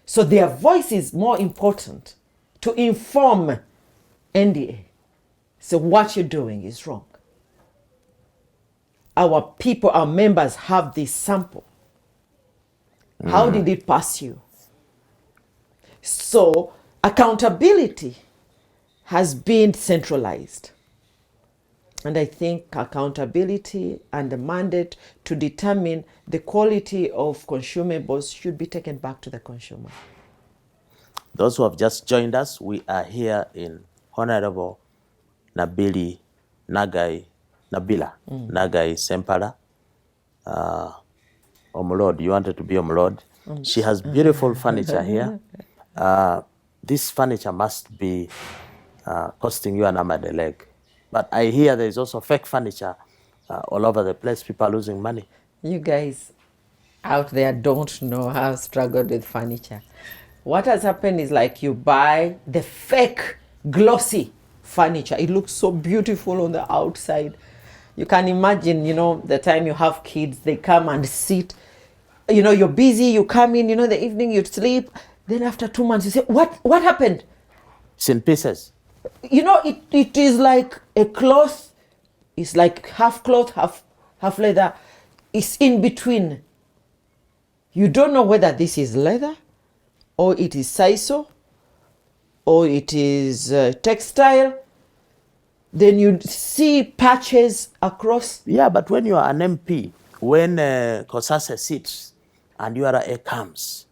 So their voice is more important to inform NDA. So what you're doing is wrong. Our people, our members have this sample. How did it pass you? So accountability has been centralized. And I think accountability and the mandate to determine the quality of consumables should be taken back to the consumer. Those who have just joined us, we are here in Honorable Nabilah Nagai Sempala. Omlord, you wanted to be Omlord. She has beautiful furniture here. This furniture must be costing you an arm and a leg. But I hear there is also fake furniture all over the place. People are losing money. You guys out there don't know how I've struggled with furniture. What has happened is like you buy the fake glossy furniture. It looks so beautiful on the outside. You can imagine, the time you have kids, they come and sit. You're busy, you come in, the evening you sleep. Then after 2 months, you say, what happened? It's in pieces. It is like a cloth. It's like half cloth, half leather. It's in between. You don't know whether this is leather or it is sisal or it is textile. Then you see patches across. Yeah, but when you are an MP, when Kosase sits and URA comes,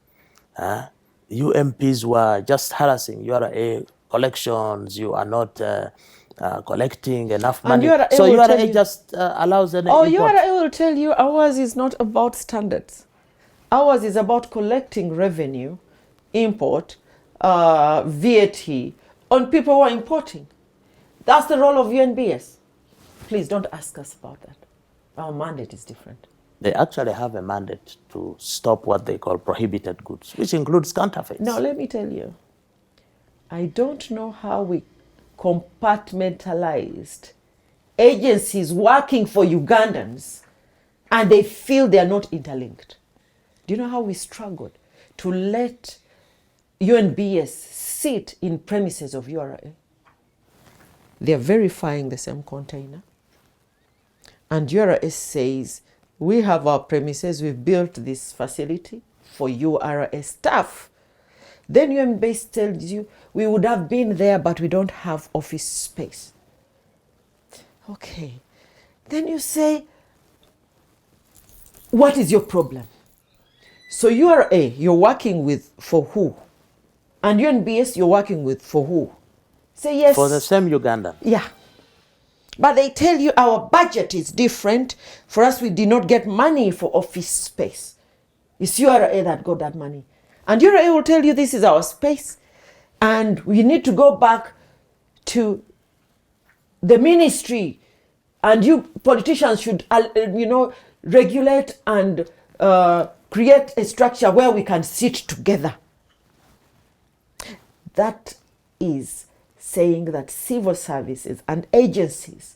you MPs were just harassing URA collections. You are not collecting enough money. So URA just allows an import. URA will tell you ours is not about standards. Ours is about collecting revenue, import, VAT on people who are importing. That's the role of UNBS. Please don't ask us about that. Our mandate is different. They actually have a mandate to stop what they call prohibited goods, which includes counterfeits. Now, let me tell you, I don't know how we compartmentalized agencies working for Ugandans and they feel they are not interlinked. Do you know how we struggled to let UNBS sit in premises of URA? They're verifying the same container. And URA says, we have our premises, we've built this facility for URA staff. Then UNBase tells you, we would have been there, but we don't have office space. Okay. Then you say, what is your problem? So URA, you're working with for who? And UNBS, you're working with for who? Say yes. For the same Uganda. Yeah. But they tell you our budget is different. For us, we did not get money for office space. It's URA that got that money. And URA will tell you this is our space. And we need to go back to the ministry. And you politicians should, regulate and create a structure where we can sit together. That is saying that civil services and agencies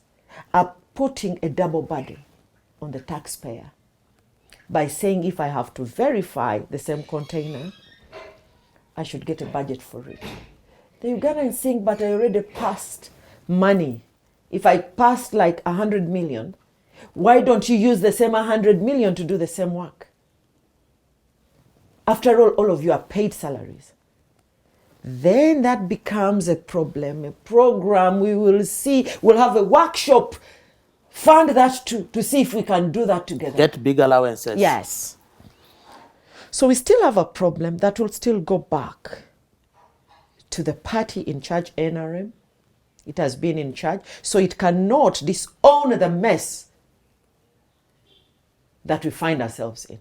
are putting a double burden on the taxpayer by saying if I have to verify the same container, I should get a budget for it. The Ugandans saying, but I already passed money. If I passed like 100 million, why don't you use the same 100 million to do the same work? After all of you are paid salaries. Then that becomes a problem, a program. We will see, we'll have a workshop, fund that to see if we can do that together. Get big allowances. Yes. So we still have a problem that will still go back to the party in charge, NRM. It has been in charge, so it cannot disown the mess that we find ourselves in.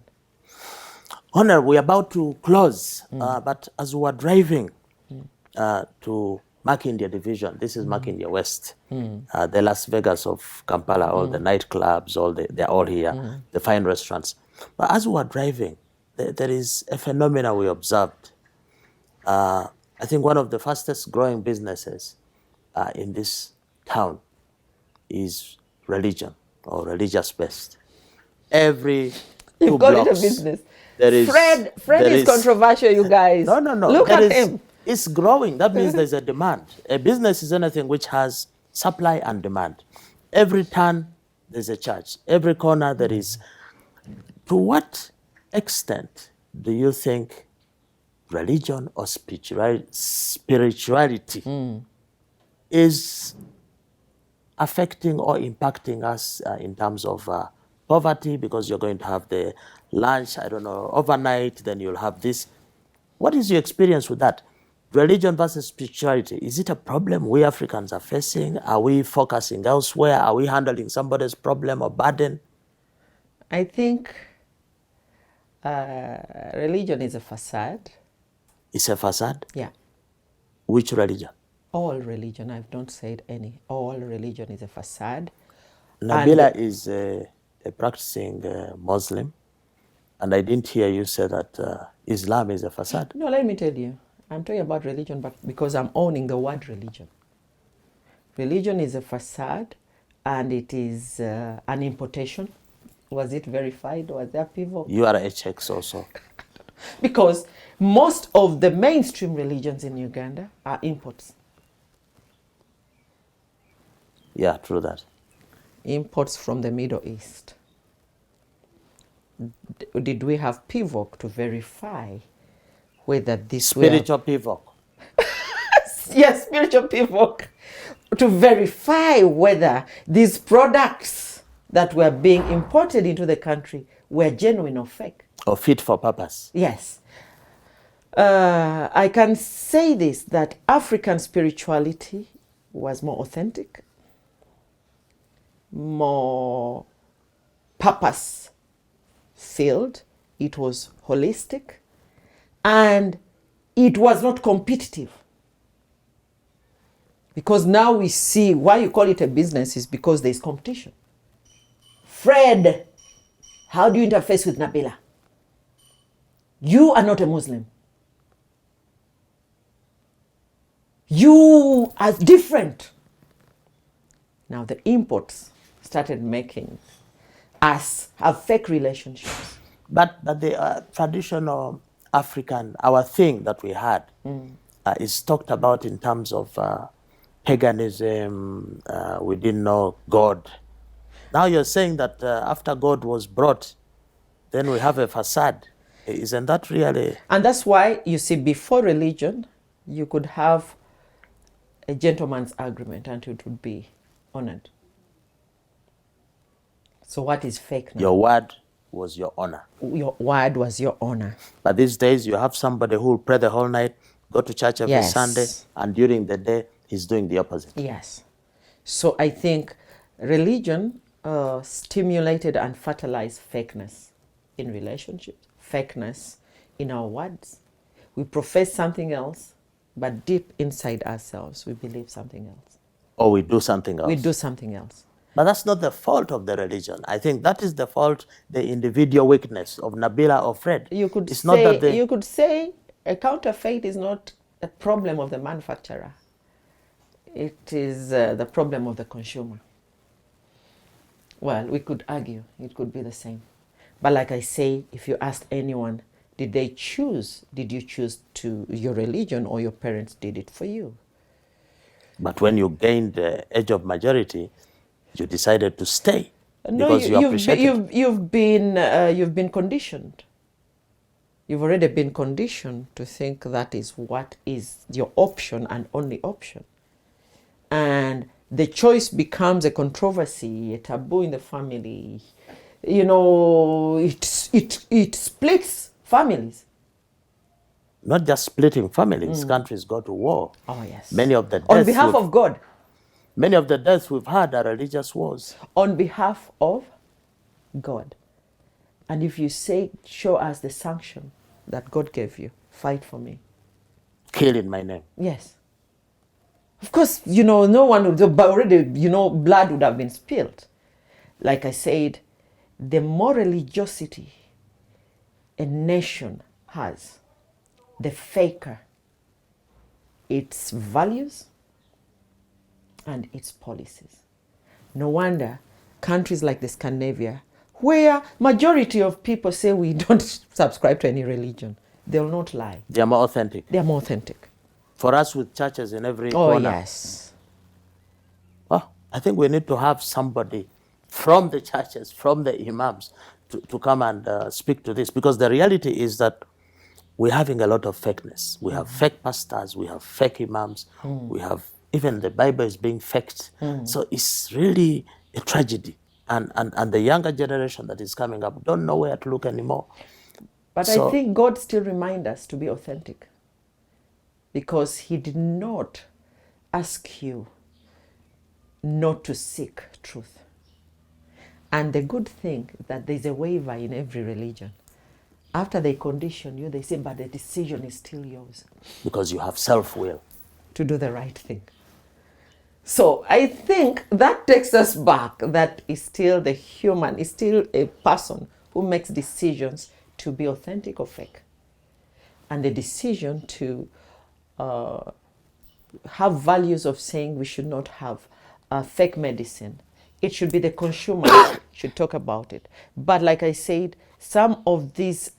Honor, we're about to close, but as we were driving, to Mark India Division. This is Mark India West. The Las Vegas of Kampala, all the nightclubs, they're all here, the fine restaurants. But as we were driving, there is a phenomenon we observed. I think one of the fastest growing businesses in this town is religion or religious based. Every You two call it a blocks, business. there is Fred there is controversial, you guys. no, no, no. Look There at is- him. It's growing. That means there's a demand. A business is anything which has supply and demand. Every turn, there's a church. Every corner, there is. To what extent do you think religion or spirituality is affecting or impacting us in terms of poverty? Because you're going to have the lunch, I don't know, overnight, then you'll have this. What is your experience with that? Religion versus spirituality. Is it a problem we Africans are facing? Are we focusing elsewhere? Are we handling somebody's problem or burden? I think religion is a facade. It's a facade. Yeah. Which religion? All religion, I've not said any. All religion is a facade. Nabilah is a practicing Muslim, and I didn't hear you say that Islam is a facade. No, let me tell you. I'm talking about religion, but because I'm owning the word religion. Religion is a facade, and it is an importation. Was it verified? Was there people? You are a HX also. Because most of the mainstream religions in Uganda are imports. Yeah, true that. Imports from the Middle East. Did we have PIVOC to verify whether this Spiritual pivot. Yes, spiritual PIVOC to verify whether these products that were being imported into the country were genuine or fake? Or fit for purpose. Yes. I can say this, that African spirituality was more authentic, more purpose-filled, it was holistic, and it was not competitive. Because now we see why you call it a business is because there's competition. Fred, how do you interface with Nabilah? You are not a Muslim. You are different. Now the imports started making us have fake relationships. But the traditional African, our thing that we had, is talked about in terms of paganism. We didn't know God. Now you're saying that after God was brought, then we have a facade. Isn't that really? And that's why, you see, before religion, you could have a gentleman's agreement and it would be honored. So what is fake now? Your word was your honor. Your word was your honor. But these days, you have somebody who will pray the whole night, go to church every Yes. Sunday, and during the day, he's doing the opposite. Yes. So I think religion stimulated and fertilized fakeness in relationships, fakeness in our words. We profess something else, but deep inside ourselves, we believe something else. Or we do something else. We do something else. But that's not the fault of the religion. I think that is the fault, the individual weakness of Nabilah or Fred. You could It's say, not that they... you could say a counterfeit is not a problem of the manufacturer. It is the problem of the consumer. Well, we could argue. It could be the same. But like I say, if you asked anyone, did you choose to your religion or your parents did it for you? But when you gained the age of majority, you decided to stay because you appreciate it. You've been conditioned. You've already been conditioned to think that is what is your option and only option. And the choice becomes a controversy, a taboo in the family. You know, it splits families. Not just splitting families, countries go to war. Oh, yes. Many of the deaths On behalf of God. Many of the deaths we've had are religious wars. On behalf of God. And if you say, show us the sanction that God gave you, fight for me. kill in my name. Yes. Of course, no one would, but already, blood would have been spilled. Like I said, the more religiosity a nation has, the faker its values and its policies. No wonder countries like the Scandinavia, where majority of people say we don't subscribe to any religion, they'll not lie. They are more authentic. They are more authentic. For us with churches in every Oh, corner. yes. Well, I think we need to have somebody from the churches, from the imams, to come and speak to this. Because the reality is that we're having a lot of fakeness. We have fake pastors, we have fake imams, we have, even the Bible is being faked. So it's really a tragedy. And the younger generation that is coming up don't know where to look anymore. But I think God still reminds us to be authentic, because he did not ask you not to seek truth. And the good thing that there's a waiver in every religion. After they condition you, they say, but the decision is still yours. Because you have self-will. To do the right thing. So I think that takes us back, that is still the human, is still a person who makes decisions to be authentic or fake. And the decision to have values of saying we should not have fake medicine. It should be the consumer should talk about it. But like I said, some of these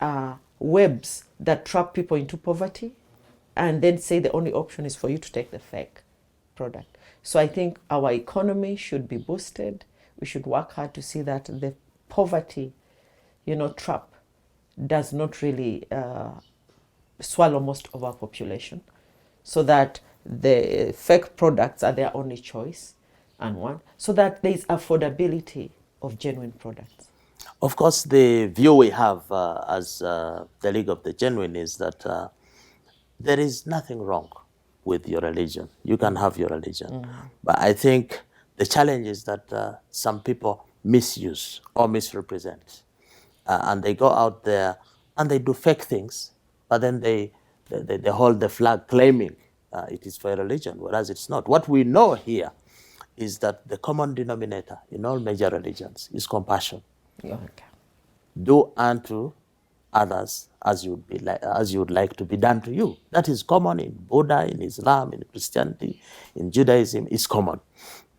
webs that trap people into poverty and then say the only option is for you to take the fake product. So I think our economy should be boosted. We should work hard to see that the poverty, trap does not really swallow most of our population, so that the fake products are their only choice, and one, so that there is affordability of genuine products. Of course, the view we have as the League of the Genuine is that there is nothing wrong with your religion. You can have your religion. But I think the challenge is that some people misuse or misrepresent. And they go out there and they do fake things, but then they hold the flag claiming it is for a religion, whereas it's not. What we know here is that the common denominator in all major religions is compassion. Okay. Do unto others as you would like to be done to you. That is common in Buddha, in Islam, in Christianity, in Judaism. Is common.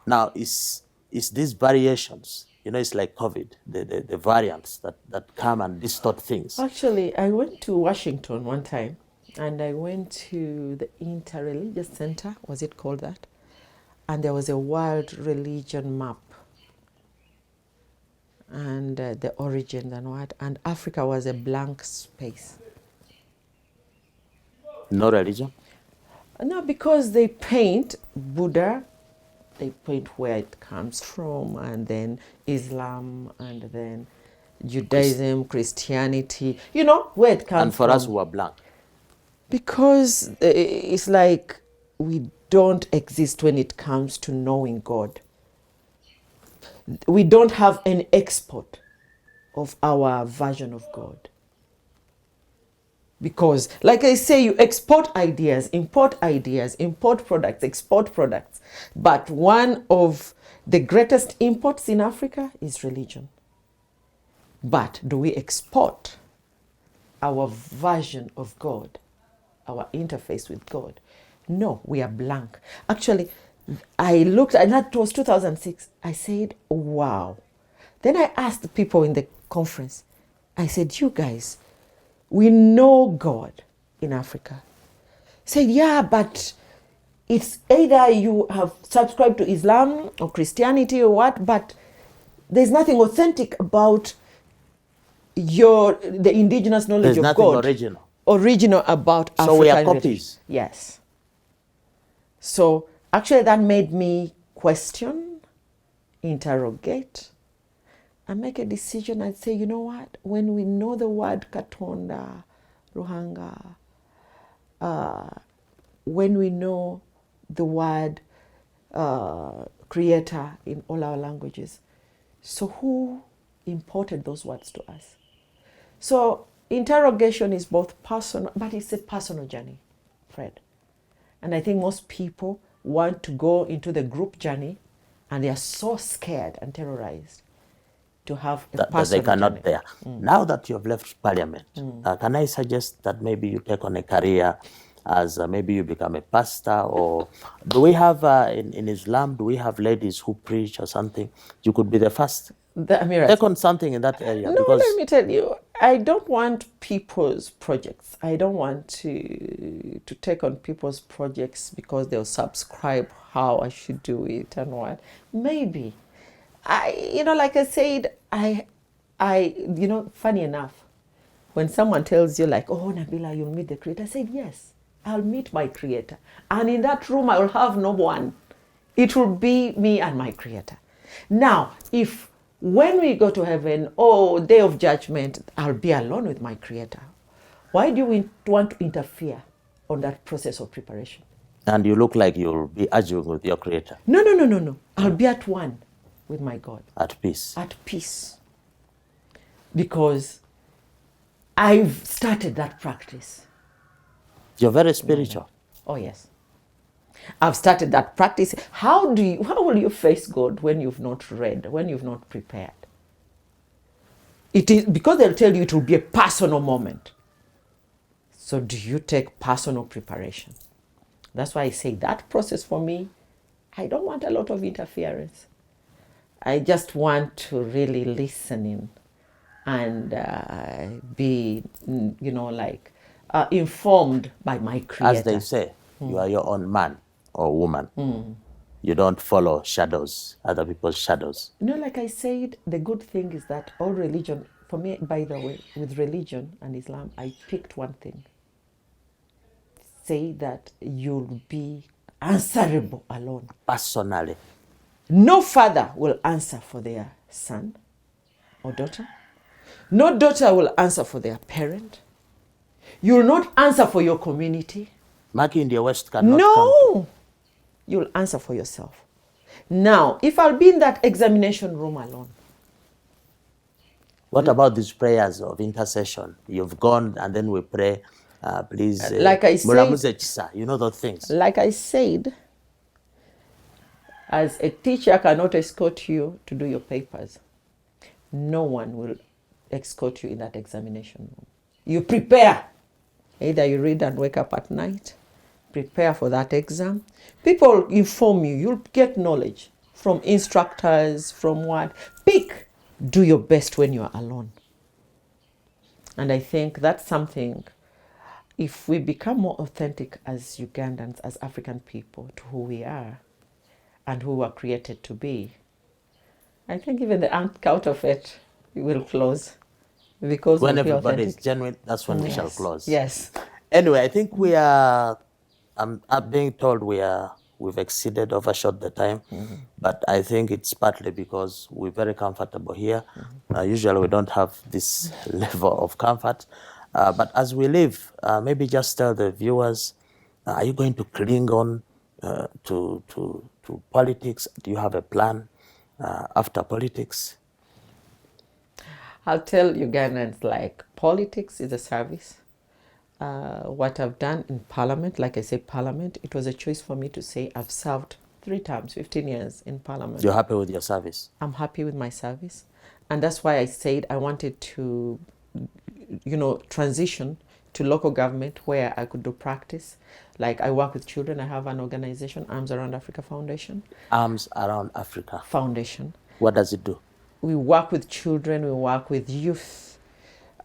Now, is these variations? It's like COVID, the variants that come and distort things. Actually, I went to Washington one time, and I went to the Interreligious Center, was it called that? And there was a world religion map, and the origin and what, and Africa was a blank space. No religion? No, because they paint Buddha, they paint where it comes from, and then Islam, and then Judaism, Christianity, where it comes from. And for us who are blank. Because it's like we don't exist when it comes to knowing God. We don't have an export of our version of God. Because, like I say, you export ideas, import products, export products. But one of the greatest imports in Africa is religion. But do we export our version of God, our interface with God? No, we are blank. Actually, I looked, and that was 2006. I said, wow. Then I asked the people in the conference, I said, you guys, we know God in Africa. Said, yeah, but it's either you have subscribed to Islam or Christianity or what, but there's nothing authentic about the indigenous knowledge There's of God. nothing Original about African. So we are copies. Yes. So actually that made me question, interrogate, and make a decision and say, you know what, when we know the word Katonda, Ruhanga, when we know the word creator in all our languages, so who imported those words to us? So interrogation is both personal, but it's a personal journey. Fred. And I think most people want to go into the group journey and they are so scared and terrorized to have a that they personal cannot journey. bear. Now that you have left Parliament, can I suggest that maybe you take on a career as maybe you become a pastor, or do we have in Islam, do we have ladies who preach or something? You could be the first. Take on something in that area. No, because let me tell you, I don't want people's projects. I don't want to take on people's projects because they'll subscribe how I should do it and what. Maybe. Like I said, funny enough, when someone tells you like, oh, Nabilah, you'll meet the creator, I said, yes, I'll meet my creator. And in that room, I will have no one. It will be me and my creator. Now, if when we go to heaven, day of judgment, I'll be alone with my creator. Why do you want to interfere on that process of preparation? And you look like you'll be arguing with your creator. No. I'll be at one with my God. At peace. At peace. Because I've started that practice. You're very spiritual. Oh, yes. I've started that practice. How will you face God when you've not read, when you've not prepared? It is because they'll tell you it will be a personal moment. So do you take personal preparation? That's why I say that process for me, I don't want a lot of interference. I just want to really listen in and be, informed by my creator. As they say, you are your own man or woman. You don't follow shadows, other people's shadows. Like I said, the good thing is that all religion, for me, by the way, with religion and Islam, I picked one thing. Say that you'll be answerable alone. Personally. No father will answer for their son or daughter. No daughter will answer for their parent. You will not answer for your community. Maki in the West cannot come. You'll answer for yourself. Now, if I'll be in that examination room alone. What about these prayers of intercession? You've gone and then we pray, please. Like I said, you know those things. Like I said, as a teacher cannot escort you to do your papers, no one will escort you in that examination room. You prepare. Either you read and wake up at night, prepare for that exam. People inform you. You'll get knowledge from instructors, from what. Do your best when you're alone. And I think that's something, if we become more authentic as Ugandans, as African people, to who we are and who we are created to be, I think even the counterfeit will close. Because when everybody is genuine, that's when we shall close. Yes. Anyway, I think we are, I'm being told we've exceeded, overshot the time, but I think it's partly because we're very comfortable here. Usually we don't have this level of comfort. But as we leave, maybe just tell the viewers, are you going to cling on to politics? Do you have a plan after politics? I'll tell Ugandans, like, politics is a service. What I've done in Parliament, like I say, Parliament, it was a choice for me to say I've served 3 times, 15 years in Parliament. You're happy with your service? I'm happy with my service. And that's why I said I wanted to, transition to local government where I could do practice. Like, I work with children. I have an organization, Arms Around Africa Foundation. Arms Around Africa Foundation. What does it do? We work with children, we work with youth,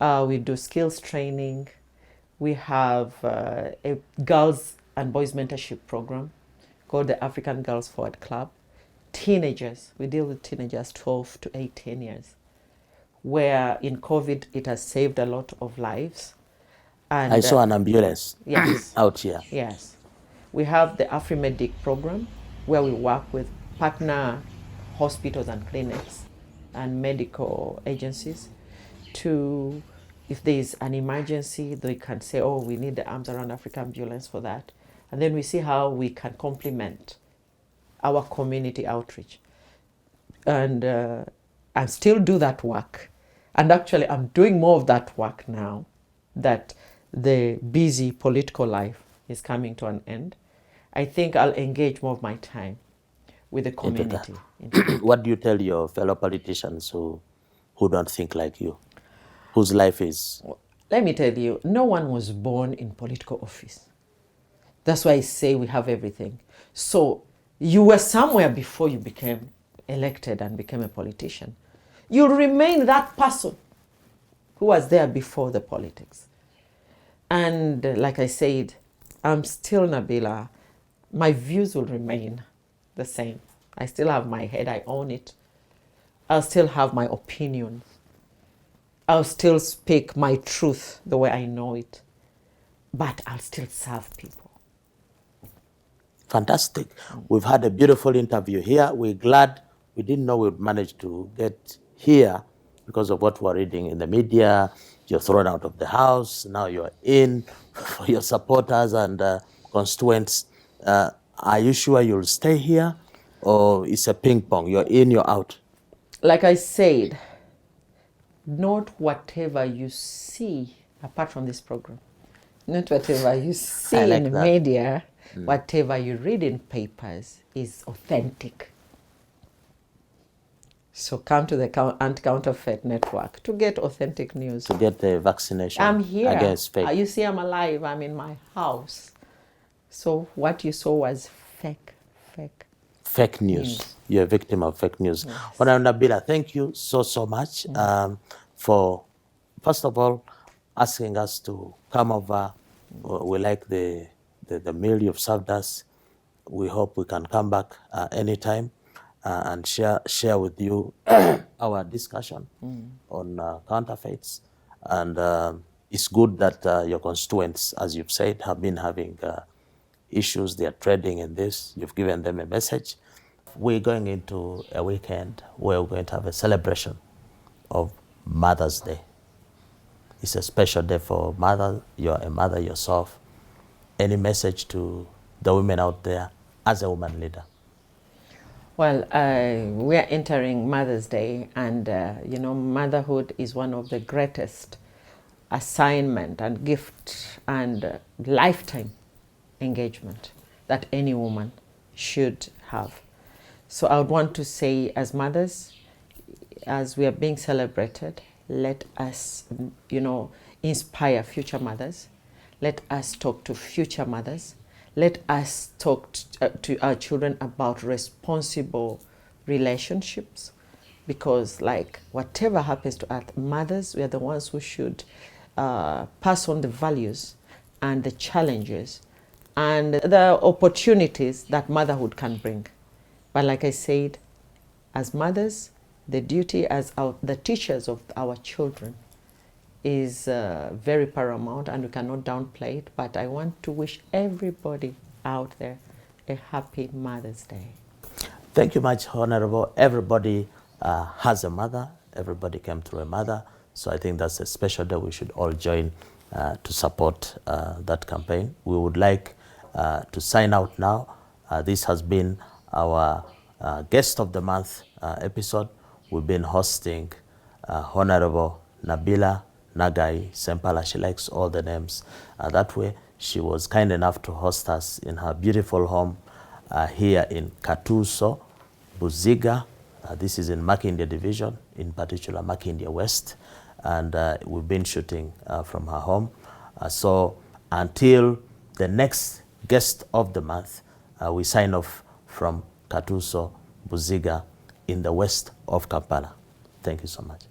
we do skills training. We have a girls and boys mentorship program called the African Girls Forward Club. Teenagers, we deal with teenagers 12 to 18 years, where in COVID it has saved a lot of lives. And I saw an ambulance yes, out here. Yes. We have the AfriMedic program where we work with partner hospitals and clinics and medical agencies to, if there is an emergency, they can say, oh, we need the Arms Around Africa ambulance for that. And then we see how we can complement our community outreach. And I still do that work. And actually, I'm doing more of that work now that the busy political life is coming to an end, I think I'll engage more of my time with the into that. community. What do you tell your fellow politicians who don't think like you, whose life is? Let me tell you, no one was born in political office. That's why I say we have everything. So you were somewhere before you became elected and became a politician. You'll remain that person who was there before the politics. And like I said, I'm still Nabilah. My views will remain the same. I still have my head, I own it. I'll still have my opinions. I'll still speak my truth the way I know it. But I'll still serve people. Fantastic. We've had a beautiful interview here. We're glad. We didn't know we'd manage to get here because of what we're reading in the media. You're thrown out of the house. Now you're in for your supporters and constituents. Are you sure you'll stay here, or it's a ping pong? You're in, you're out. Like I said, not whatever you see, apart from this program, not whatever you see like in that. media, whatever you read in papers is authentic. So come to the Anti-Counterfeit Network to get authentic news. To get the vaccination I'm here. against fake. You see, I'm alive. I'm in my house. So what you saw was fake. Fake news. You're a victim of fake news. Yes. Honorable Nabilah, thank you so much for, first of all, asking us to come over. We like the meal you've served us. We hope we can come back anytime and share with you our discussion on counterfeits. And it's good that your constituents, as you've said, have been having issues. They are trading in this. You've given them a message. We're going into a weekend where we're going to have a celebration of Mother's Day. It's a special day for mother. You're a mother yourself. Any message to the women out there as a woman leader? Well, we are entering Mother's Day, and motherhood is one of the greatest assignment and gift and lifetime engagement that any woman should have. So I would want to say, as mothers, as we are being celebrated, let us, inspire future mothers. Let us talk to future mothers. Let us talk to our children about responsible relationships, because whatever happens to us, mothers, we are the ones who should pass on the values and the challenges and the opportunities that motherhood can bring. But like I said, as mothers, the duty as the teachers of our children is very paramount, and we cannot downplay it. But I want to wish everybody out there a happy Mother's Day. Thank you much, Honorable. Everybody has a mother. Everybody came through a mother. So I think that's a special day. We should all join to support that campaign. We would like to sign out now. This has been our Guest of the Month episode. We've been hosting Honorable Nabilah Nagai Sempala. She likes all the names that way. She was kind enough to host us in her beautiful home here in Katuso, Buziga. This is in Makindye Division, in particular Makindye West. And we've been shooting from her home. So until the next Guest of the Month, we sign off from Katuso, Buziga, in the west of Kampala. Thank you so much.